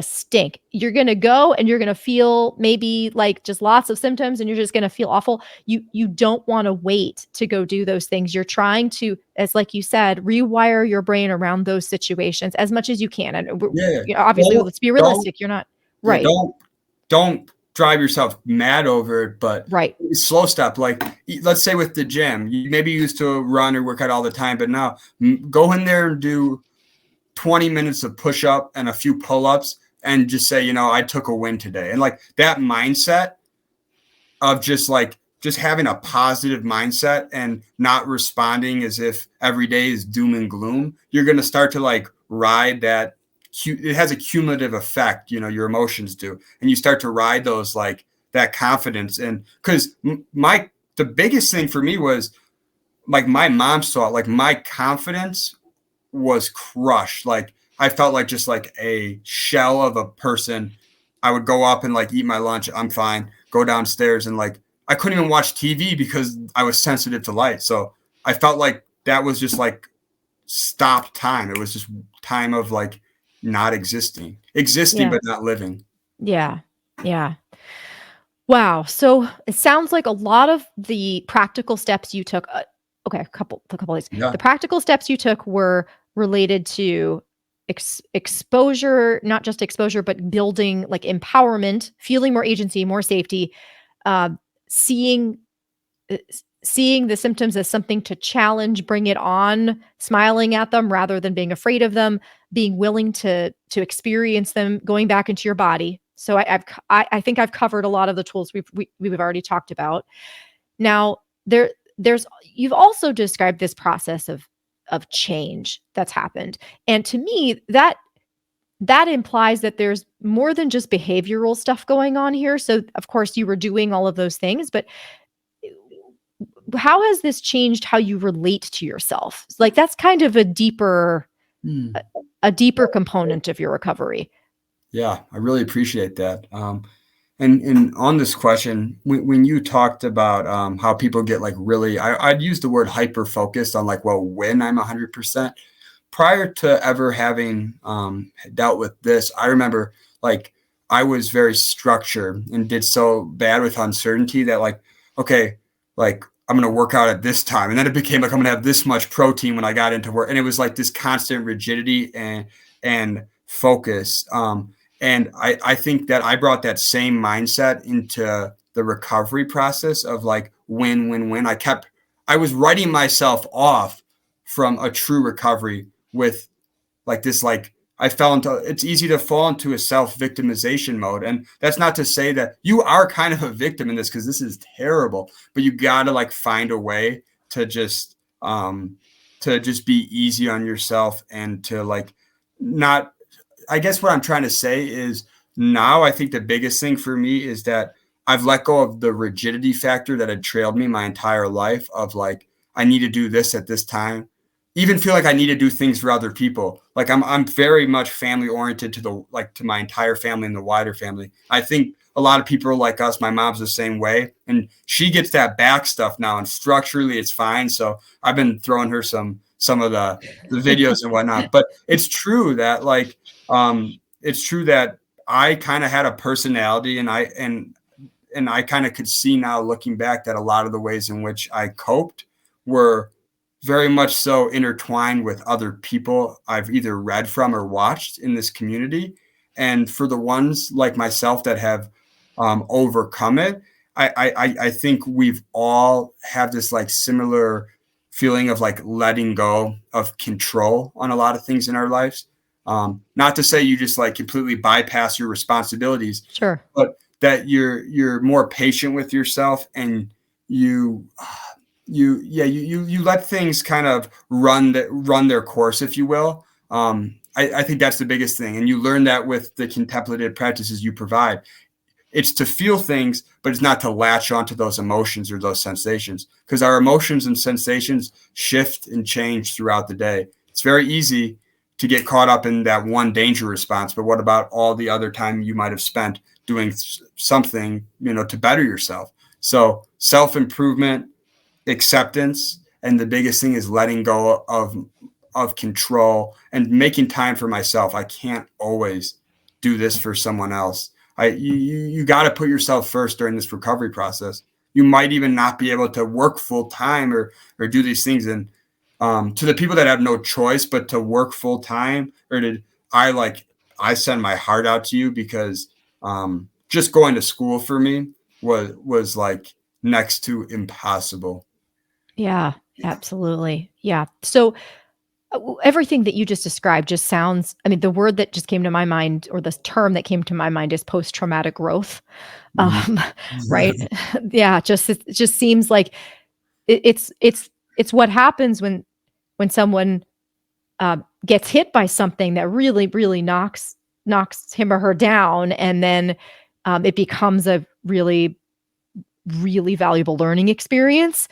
stink. You're gonna go and you're gonna feel maybe like just lots of symptoms, and you're just gonna feel awful. You don't want to wait to go do those things. You're trying to, as like you said, rewire your brain around those situations as much as you can. And Yeah. obviously, Don't let's be don't realistic. You're not yeah, right. don't drive yourself mad over it, but Right. slow step. Like let's say with the gym, you maybe used to run or work out all the time, but now go in there and do 20 minutes of push up and a few pull ups, and just say, I took a win today. And like that mindset of just having a positive mindset and not responding as if every day is doom and gloom, you're going to start to like ride that. It has a cumulative effect, your emotions do. And you start to ride those, like that confidence. And because the biggest thing for me was like my mom saw it, like my confidence was crushed. Like I felt like just like a shell of a person. I would go up and like eat my lunch. I'm fine. Go downstairs and like I couldn't even watch TV because I was sensitive to light. So I felt like that was just like stopped time. It was just time of like not existing Yeah. but not living. Yeah. Yeah. Wow. So it sounds like a lot of the practical steps you took, okay, a couple of these. Yeah. The practical steps you took were related to exposure, not just exposure, but building like empowerment, feeling more agency, more safety, uh, seeing seeing the symptoms as something to challenge, bring it on, smiling at them rather than being afraid of them, being willing to experience them, going back into your body. So I think I've covered a lot of the tools we've already talked about. Now there's you've also described this process of change that's happened, and to me that implies that there's more than just behavioral stuff going on here. So of course you were doing all of those things, but how has this changed how you relate to yourself? Like that's kind of a deeper Hmm. a deeper component of your recovery. Yeah, I really appreciate that. And on this question, when you talked about how people get like really, I'd use the word hyper focused on like, well, when I'm 100%. Prior to ever having dealt with this, I remember like I was very structured and did so bad with uncertainty that like, okay, like I'm going to work out at this time. And then it became like, I'm going to have this much protein when I got into work. And it was like this constant rigidity and focus. And I think that I brought that same mindset into the recovery process of like, when I was writing myself off from a true recovery with like this like I fell into it's easy to fall into a self-victimization mode. And that's not to say that you are kind of a victim in this because this is terrible, but you gotta like find a way to just be easy on yourself and to like not I guess what I'm trying to say is now I think the biggest thing for me is that I've let go of the rigidity factor that had trailed me my entire life of like, I need to do this at this time. Even feel like I need to do things for other people. Like I'm very much family oriented to the like to my entire family and the wider family. I think a lot of people are like us. My mom's the same way. And she gets that back stuff now and structurally it's fine. So I've been throwing her some of the videos and whatnot. But it's true that like it's true that I kind of had a personality and I kind of could see now looking back that a lot of the ways in which I coped were very much so intertwined with other people I've either read from or watched in this community. And for the ones like myself that have overcome it, I think we've all have this like similar feeling of like letting go of control on a lot of things in our lives. Not to say you just like completely bypass your responsibilities, Sure. but that you're more patient with yourself and you you let things kind of run their course, if you will. I think that's the biggest thing, and you learn that with the contemplative practices you provide. It's to feel things, but it's not to latch onto those emotions or those sensations because our emotions and sensations shift and change throughout the day. It's very easy to get caught up in that one danger response, but what about all the other time you might have spent doing something, to better yourself? So self-improvement, acceptance, and the biggest thing is letting go of control and making time for myself. I can't always do this for someone else. You got to put yourself first during this recovery process. You might even not be able to work full time or do these things. And to the people that have no choice but to work full time, or to I send my heart out to you because just going to school for me was like next to impossible. Yeah, absolutely. Yeah. So everything that you just described just sounds, I mean, the word that just came to my mind or the term that came to my mind is post traumatic growth. Mhm. Um, right? Yeah, it just seems like it's what happens when someone gets hit by something that really knocks him or her down, and then it becomes a really valuable learning experience.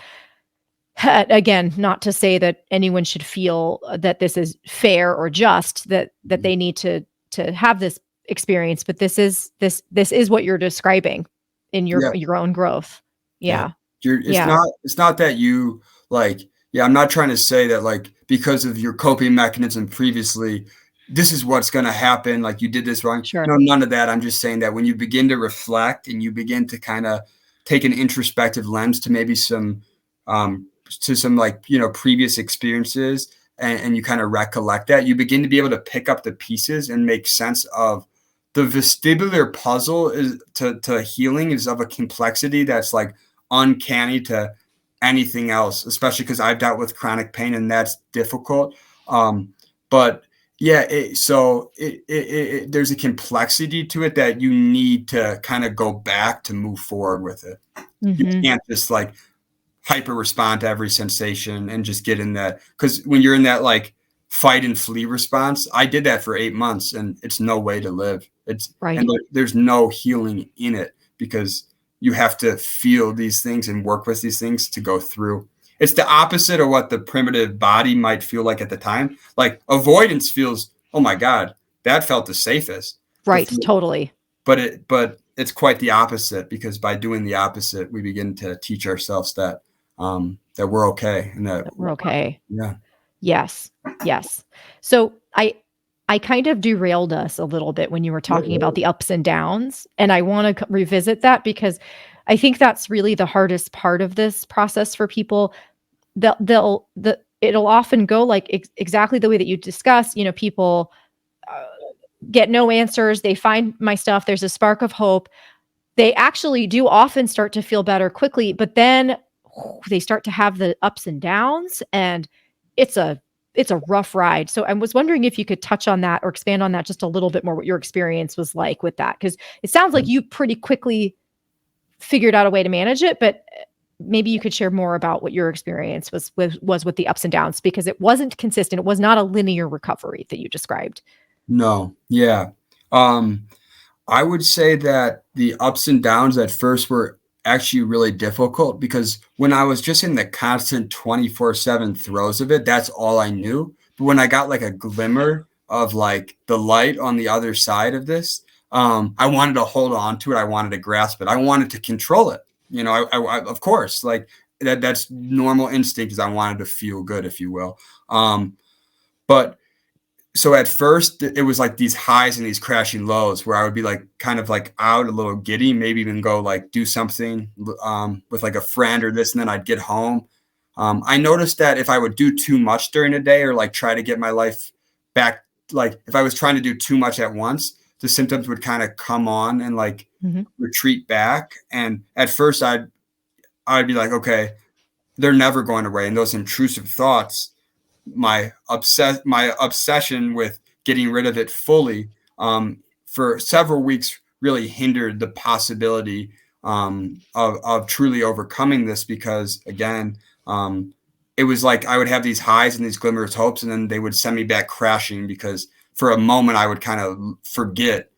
Again, not to say that anyone should feel that this is fair or just, that they need to have this experience, but this is what you're describing in Yeah. your own growth. Yeah. Yeah. Yeah. It's not that you like, yeah, I'm not trying to say that like because of your coping mechanism previously, this is what's going to happen. Like you did this wrong. Sure. No, none of that. I'm just saying that when you begin to reflect and you begin to kind of take an introspective lens to maybe some like, previous experiences and you kind of recollect that, you begin to be able to pick up the pieces and make sense of the vestibular puzzle is to healing is of a complexity that's like uncanny to anything else, especially because I've dealt with chronic pain and that's difficult. But yeah, there's a complexity to it that you need to kind of go back to move forward with it. You can't just like hyper respond to every sensation and just get in that, because when you're in that like fight and flee response, I did that for 8 months and it's no way to live. Right. And there's no healing in it because you have to feel these things and work with these things to go through. It's the opposite of what the primitive body might feel like at the time. Like avoidance feels, oh my God, that felt the safest. Right. Totally. But it's quite the opposite, because by doing the opposite, we begin to teach ourselves that we're okay and that We're okay. Yeah. Yes. Yes. So I kind of derailed us a little bit when you were talking about the ups and downs, and I want to revisit that because I think that's really the hardest part of this process for people. It'll often go like exactly the way that you discussed. People get no answers. They find my stuff. There's a spark of hope. They actually do often start to feel better quickly, but then they start to have the ups and downs, and it's a rough ride. So I was wondering if you could touch on that or expand on that just a little bit more, what your experience was like with that. Because it sounds like you pretty quickly figured out a way to manage it, but maybe you could share more about what your experience was with the ups and downs, because it wasn't consistent. It was not a linear recovery that you described. No. Yeah. I would say that the ups and downs at first were actually really difficult, because when I was just in the constant 24/7 throes of it, that's all I knew. But when I got like a glimmer of like the light on the other side of this, I wanted to hold on to it. I wanted to grasp it. I wanted to control it. I of course, like that's normal instinct, is I wanted to feel good, if you will. But so at first it was like these highs and these crashing lows where I would be like kind of like out, a little giddy, maybe even go like do something with like a friend or this, and then I'd get home. I noticed that if I would do too much during the day or like try to get my life back, like if I was trying to do too much at once, the symptoms would kind of come on and like retreat back. And at first I'd be like, okay, they're never going away. And those intrusive thoughts, my obsession with getting rid of it fully for several weeks really hindered the possibility of truly overcoming this, because again, it was like I would have these highs and these glimmers of hopes, and then they would send me back crashing, because for a moment I would kind of forget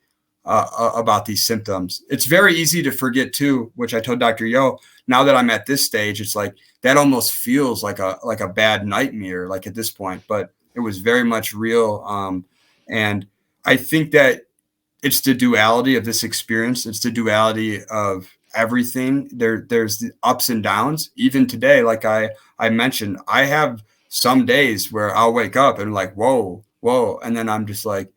about these symptoms. It's very easy to forget too, which I told Dr. Yo, now that I'm at this stage, it's like that almost feels like a bad nightmare, like at this point, but it was very much real. And I think that it's the duality of this experience. It's the duality of everything. There's the ups and downs. Even today, like I mentioned, I have some days where I'll wake up and like, whoa. And then I'm just like,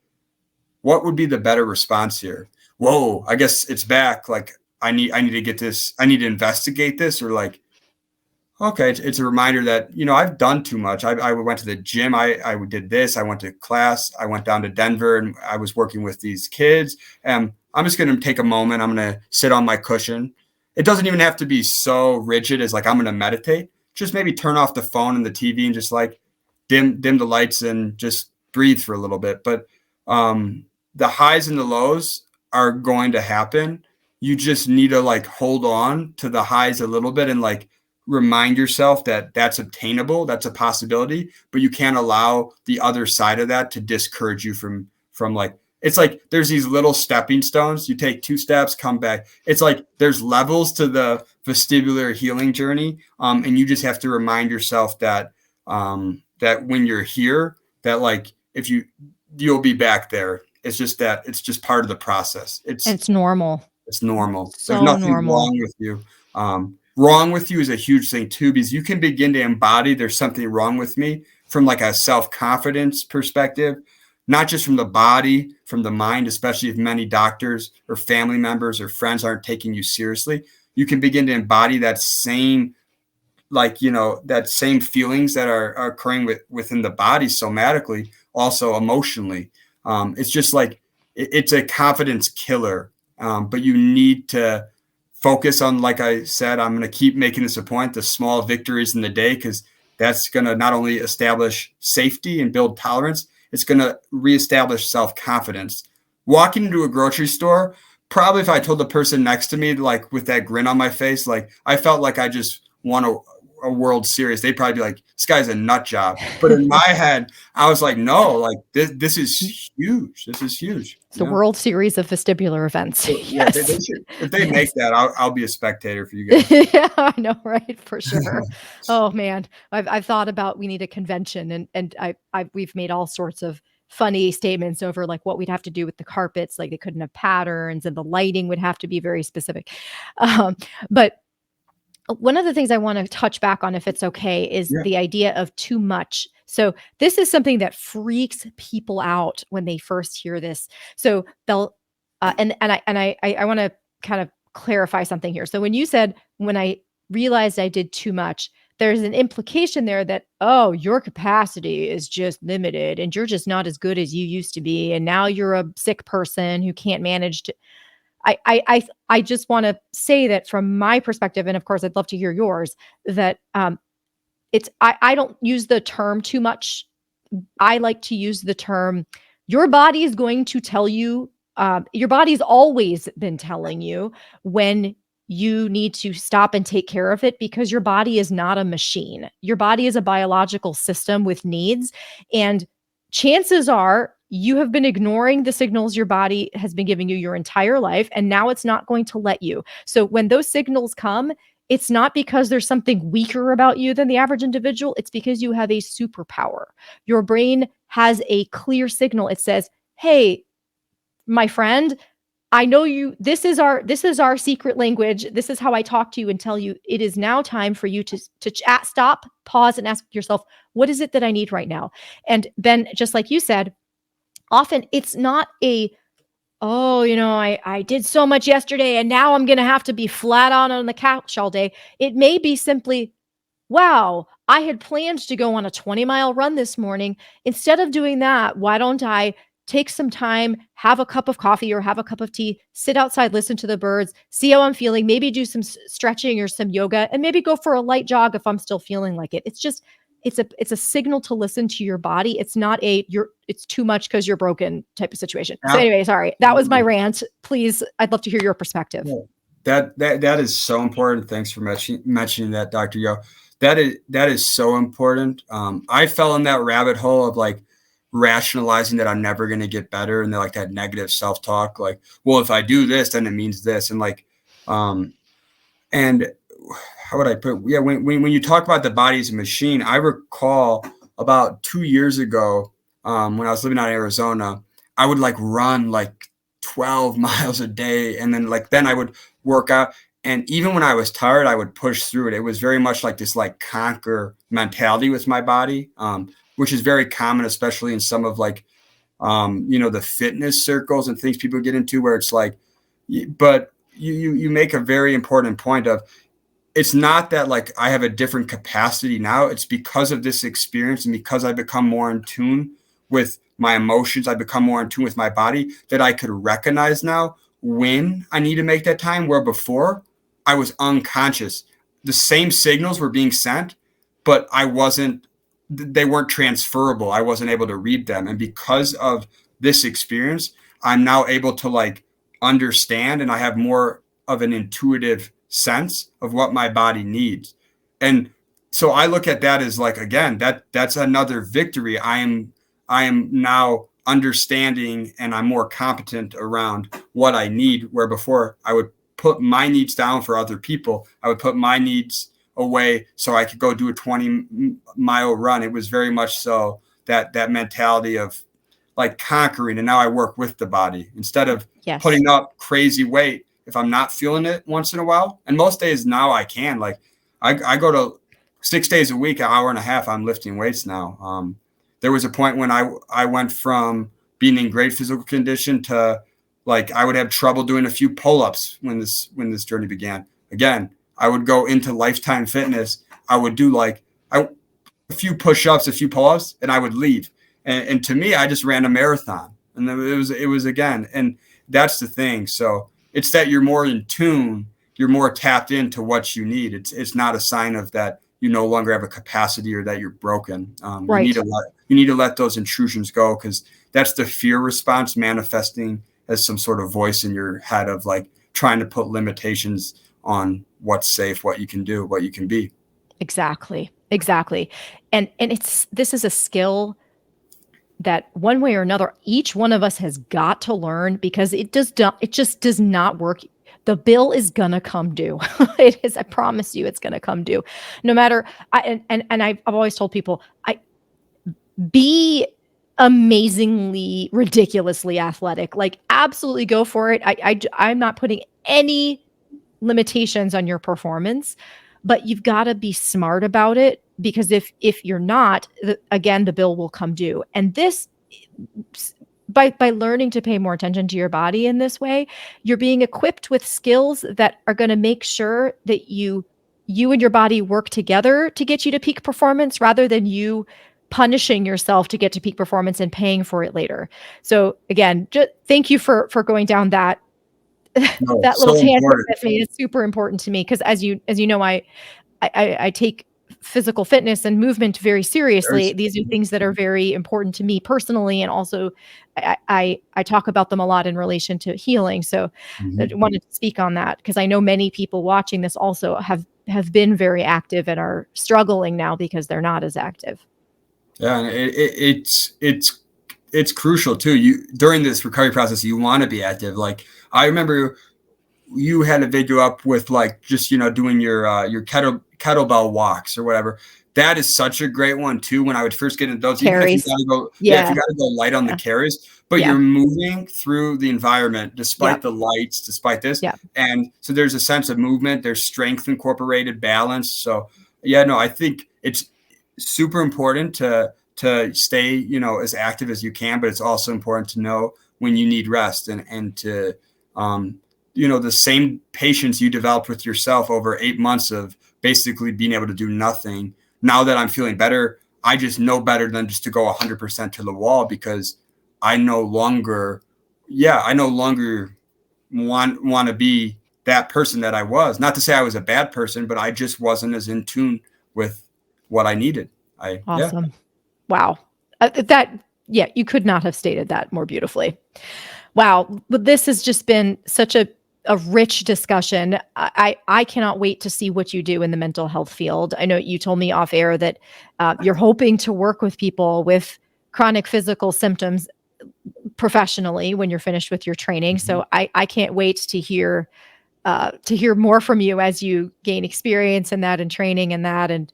what would be the better response here? Whoa, I guess it's back. Like I need to get this. I need to investigate this, or like, okay, it's a reminder that, I've done too much. I went to the gym. I did this. I went to class. I went down to Denver and I was working with these kids. And I'm just going to take a moment. I'm going to sit on my cushion. It doesn't even have to be so rigid as like I'm going to meditate. Just maybe turn off the phone and the TV and just like dim the lights and just breathe for a little bit. But the highs and the lows are going to happen. You just need to like hold on to the highs a little bit and like remind yourself that that's obtainable. That's a possibility, but you can't allow the other side of that to discourage you from like, it's like there's these little stepping stones. You take 2 steps, come back. It's like there's levels to the vestibular healing journey. And you just have to remind yourself that that when you're here, that like you'll be back there. It's just that it's just part of the process. And it's normal. It's normal. There's So nothing normal. wrong with you. Wrong with you is a huge thing too, because you can begin to embody there's something wrong with me from like a self-confidence perspective, not just from the body, from the mind, especially if many doctors or family members or friends aren't taking you seriously. You can begin to embody that same, like, you know, that same feelings that are occurring within the body somatically, also emotionally. It's just like, it's a confidence killer. But you need to focus on, like I said, I'm going to keep making this a point, the small victories in the day, because that's going to not only establish safety and build tolerance, it's going to reestablish self-confidence. Walking into a grocery store, probably if I told the person next to me, like with that grin on my face, like I felt like I just won a World Series, they'd probably be like, this guy's a nut job. But in my head, I was like, no, like this is huge. This is huge. It's the World Series of vestibular events. So, yeah, Yes. they should, if they make that, I'll be a spectator for you guys. Yeah, I know, right? For sure. Oh man, I've thought about we need a convention, and we've made all sorts of funny statements over like what we'd have to do with the carpets, like they couldn't have patterns, and the lighting would have to be very specific. But one of the things I want to touch back on, if it's okay, is Yeah. the idea of too much. So this is something that freaks people out when they first hear this. So they'll, I want to kind of clarify something here. So when you said, when I realized I did too much, there's an implication there that, oh, your capacity is just limited and you're just not as good as you used to be. And now you're a sick person who can't manage to. I just want to say that from my perspective, and of course I'd love to hear yours, that I don't use the term too much. I like to use the term, your body is going to tell you, your body's always been telling you when you need to stop and take care of it, because your body is not a machine. Your body is a biological system with needs. And chances are you have been ignoring the signals your body has been giving you your entire life, and now it's not going to let you. So when those signals come, it's not because there's something weaker about you than the average individual. It's because you have a superpower. Your brain has a clear signal. It says, hey, my friend, I know you, this is our secret language. This is how I talk to you and tell you it is now time for you to chat, stop, pause, and ask yourself, what is it that I need right now? And Ben, just like you said, often it's not oh, I did so much yesterday and now I'm going to have to be flat on the couch all day. It may be simply, wow, I had planned to go on a 20-mile run this morning. Instead of doing that, why don't I take some time, have a cup of coffee or have a cup of tea, sit outside, listen to the birds, see how I'm feeling, maybe do some stretching or some yoga, and maybe go for a light jog if I'm still feeling like it. It's just, it's a signal to listen to your body. It's not it's too much because you're broken type of situation. So anyway, sorry, that was my rant. Please, I'd love to hear your perspective. Yeah. That is so important. Thanks for mentioning that, Dr. Yo. That is so important. I fell in that rabbit hole of like rationalizing that I'm never going to get better, and like that negative self-talk, like, well, if I do this, then it means this, and like, and how would I put? Yeah, when you talk about the body as a machine, I recall about 2 years ago, when I was living out in Arizona, I would like run like 12 miles a day, and then I would work out. And even when I was tired, I would push through it. It was very much like this like conquer mentality with my body, which is very common, especially in some of like, the fitness circles and things people get into, where it's like, but you make a very important point of, it's not that like I have a different capacity now. It's because of this experience and because I become more in tune with my emotions, I become more in tune with my body, that I could recognize now when I need to make that time, where before I was unconscious. The same signals were being sent, but they weren't transferable. I wasn't able to read them. And because of this experience, I'm now able to like understand, and I have more of an intuitive sense of what my body needs. And so I look at that as like, again, that's another victory. I am now understanding, and I'm more competent around what I need, where before I would put my needs down for other people. I would put my needs away so I could go do a 20-mile run. It was very much so that mentality of like conquering. And now I work with the body instead of putting up crazy weight if I'm not feeling it once in a while. And most days now I can. Like I go to 6 days a week, an hour and a half, I'm lifting weights now. There was a point when I went from being in great physical condition to like I would have trouble doing a few pull-ups when this journey began. Again, I would go into Lifetime Fitness. I would do like a few push-ups, a few pull-ups, and I would leave. And to me, I just ran a marathon. And it was again, and that's the thing. So it's that you're more in tune, you're more tapped into what you need. It's not a sign of that you no longer have a capacity or that you're broken. Right. You need to let those intrusions go, because that's the fear response manifesting as some sort of voice in your head of like trying to put limitations on what's safe, what you can do, what you can be. Exactly. And this is a skill that one way or another, each one of us has got to learn, because it just does not work. The bill is gonna come due. It is. I promise you, it's gonna come due. No matter. I've always told people, be amazingly, ridiculously athletic. Like absolutely go for it. I'm not putting any limitations on your performance, but you've got to be smart about it, because if you're not, again, the bill will come due. And this, by learning to pay more attention to your body in this way, you're being equipped with skills that are going to make sure that you and your body work together to get you to peak performance, rather than you punishing yourself to get to peak performance and paying for it later. So again, just thank you for going down that that little tangent with me. It's super important to me, because as you know, I take physical fitness and movement very seriously. These are things that are very important to me personally, and also I talk about them a lot in relation to healing. So I wanted to speak on that, because I know many people watching this also have been very active and are struggling now because they're not as active. Yeah, and it's crucial too. You during this recovery process, you want to be active. Like I remember you had a video up with like just doing your kettlebell walks or whatever. That is such a great one too. When I would first get into those, carries. Even if you gotta go, if you gotta go light on the carries, but you're moving through the environment despite the lights, despite this. And so there's a sense of movement, there's strength incorporated, balance. So I think it's super important to stay, as active as you can, but it's also important to know when you need rest and to, the same patience you developed with yourself over 8 months of basically being able to do nothing. Now that I'm feeling better, I just know better than just to go 100% to the wall, because I no longer want to be that person that I was. Not to say I was a bad person, but I just wasn't as in tune with what I needed. Awesome. Wow. You could not have stated that more beautifully. Wow. But this has just been such a rich discussion. I cannot wait to see what you do in the mental health field. I know you told me off air that you're hoping to work with people with chronic physical symptoms professionally when you're finished with your training. So I can't wait to hear more from you as you gain experience in that and training in that, and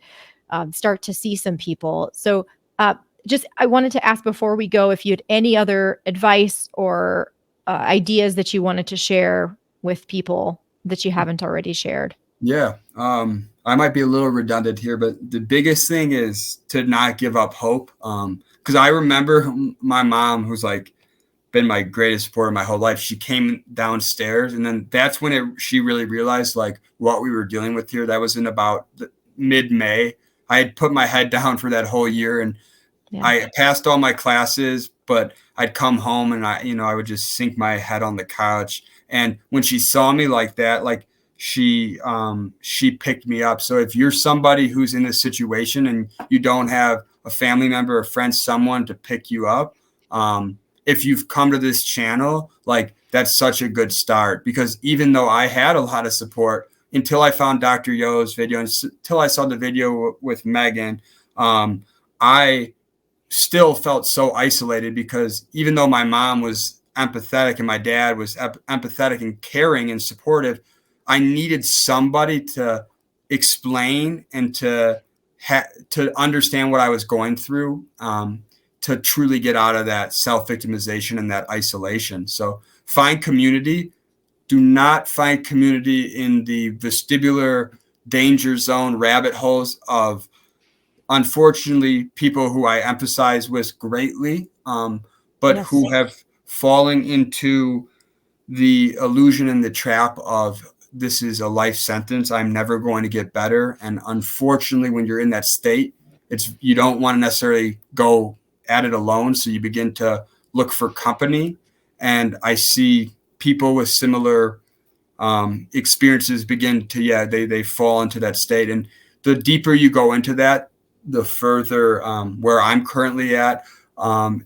start to see some people. So I wanted to ask before we go, if you had any other advice or ideas that you wanted to share with people that you haven't already shared. Yeah. I might be a little redundant here, but the biggest thing is to not give up hope. Because I remember my mom, who's like been my greatest supporter my whole life, she came downstairs, and then that's when she really realized like what we were dealing with here. That was in about mid-May. I had put my head down for that whole year, and I passed all my classes, but I'd come home and I would just sink my head on the couch. And when she saw me like that, like she picked me up. So if you're somebody who's in this situation and you don't have a family member, a friend, someone to pick you up, if you've come to this channel, like that's such a good start, because even though I had a lot of support until I found Dr. Yo's video, until I saw the video with Megan, I still felt so isolated, because even though my mom was empathetic and my dad was empathetic and caring and supportive, I needed somebody to explain and to understand what I was going through, to truly get out of that self-victimization and that isolation. So find community. Do not find community in the vestibular danger zone rabbit holes of, unfortunately, people who I empathize with greatly, but Yes. who have fallen into the illusion and the trap of, this is a life sentence. I'm never going to get better. And unfortunately, when you're in that state, you don't want to necessarily go at it alone. So you begin to look for company. And I see people with similar experiences begin to, they fall into that state. And the deeper you go into that, the further where I'm currently at, and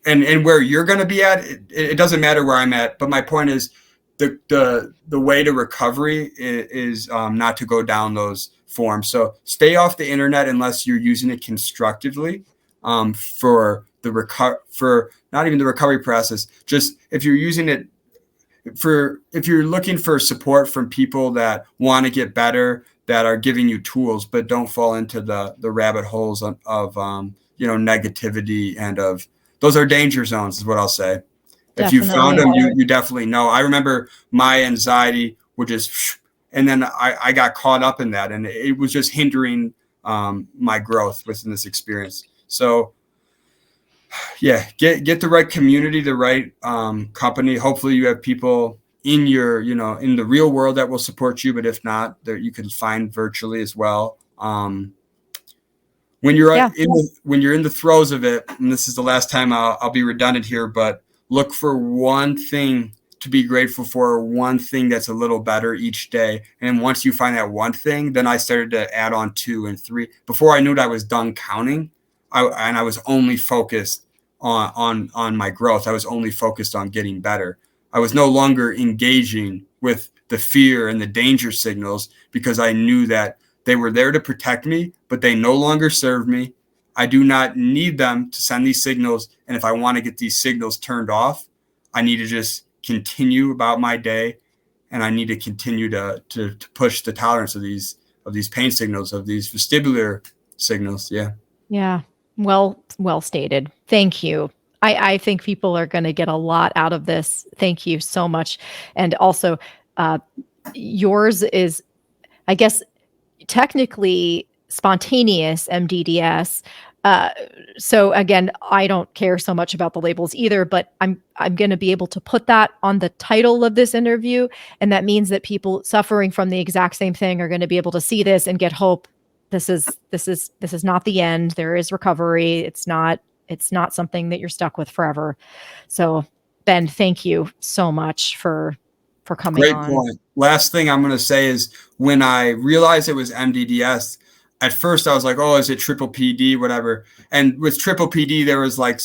where you're going to be at, it doesn't matter where I'm at. But my point is, the way to recovery is not to go down those forms. So stay off the internet unless you're using it constructively, for not even the recovery process. Just if you're using it if you're looking for support from people that want to get better, that are giving you tools, but don't fall into the rabbit holes of negativity, and of, those are danger zones, is what I'll say. If you found them, you definitely know. I remember my anxiety would just, and then I got caught up in that, and it was just hindering my growth within this experience. So yeah, get the right community, the right company. Hopefully you have people in your, in the real world that will support you, but if not, that you can find virtually as well. When you're in the throes of it, and this is the last time I'll be redundant here, but look for one thing to be grateful for, one thing that's a little better each day. And once you find that one thing, then I started to add on 2 and 3. Before I knew it, I was done counting. I was only focused on my growth. I was only focused on getting better. I was no longer engaging with the fear and the danger signals, because I knew that they were there to protect me, but they no longer serve me. I do not need them to send these signals. And if I want to get these signals turned off, I need to just continue about my day, and I need to continue to push the tolerance of these pain signals, of these vestibular signals. Yeah. Yeah. Well stated. Thank you. I think people are going to get a lot out of this. Thank you so much. And also, yours is, I guess, technically spontaneous MdDS. So again, I don't care so much about the labels either, but I'm going to be able to put that on the title of this interview, and that means that people suffering from the exact same thing are going to be able to see this and get hope. This is not the end. There is recovery. It's not something that you're stuck with forever. So Ben, thank you so much for coming on. Great point. Last thing I'm going to say is, when I realized it was MdDS, at first I was like, oh, is it triple PD, whatever. And with triple PD, there was like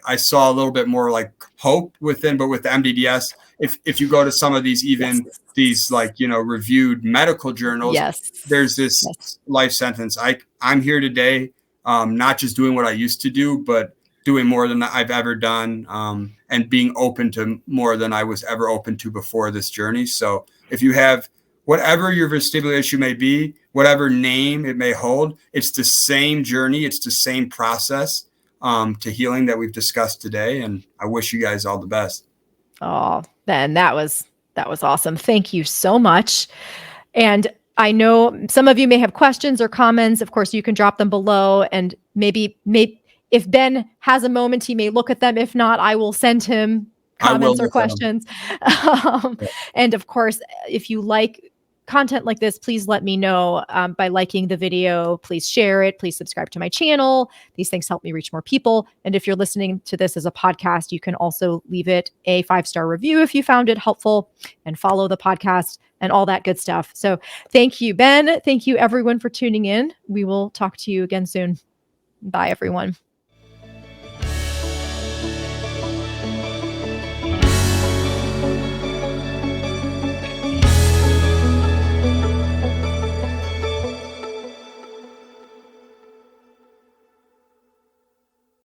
I saw a little bit more like hope within, but with the MdDS, if you go to some of these, even these reviewed medical journals, there's this life sentence. I'm here today, not just doing what I used to do, but doing more than I've ever done, and being open to more than I was ever open to before this journey. So if you have whatever your vestibular issue may be, whatever name it may hold, it's the same journey. It's the same process to healing that we've discussed today. And I wish you guys all the best. Oh, Ben, that was awesome. Thank you so much. And I know some of you may have questions or comments. Of course, you can drop them below, and maybe if Ben has a moment, he may look at them. If not, I will send him comments or questions. And of course, if you like content like this, please let me know by liking the video. Please share it. Please subscribe to my channel. These things help me reach more people. And if you're listening to this as a podcast, you can also leave it a 5-star review if you found it helpful, and follow the podcast and all that good stuff. So thank you, Ben. Thank you, everyone, for tuning in. We will talk to you again soon. Bye, everyone.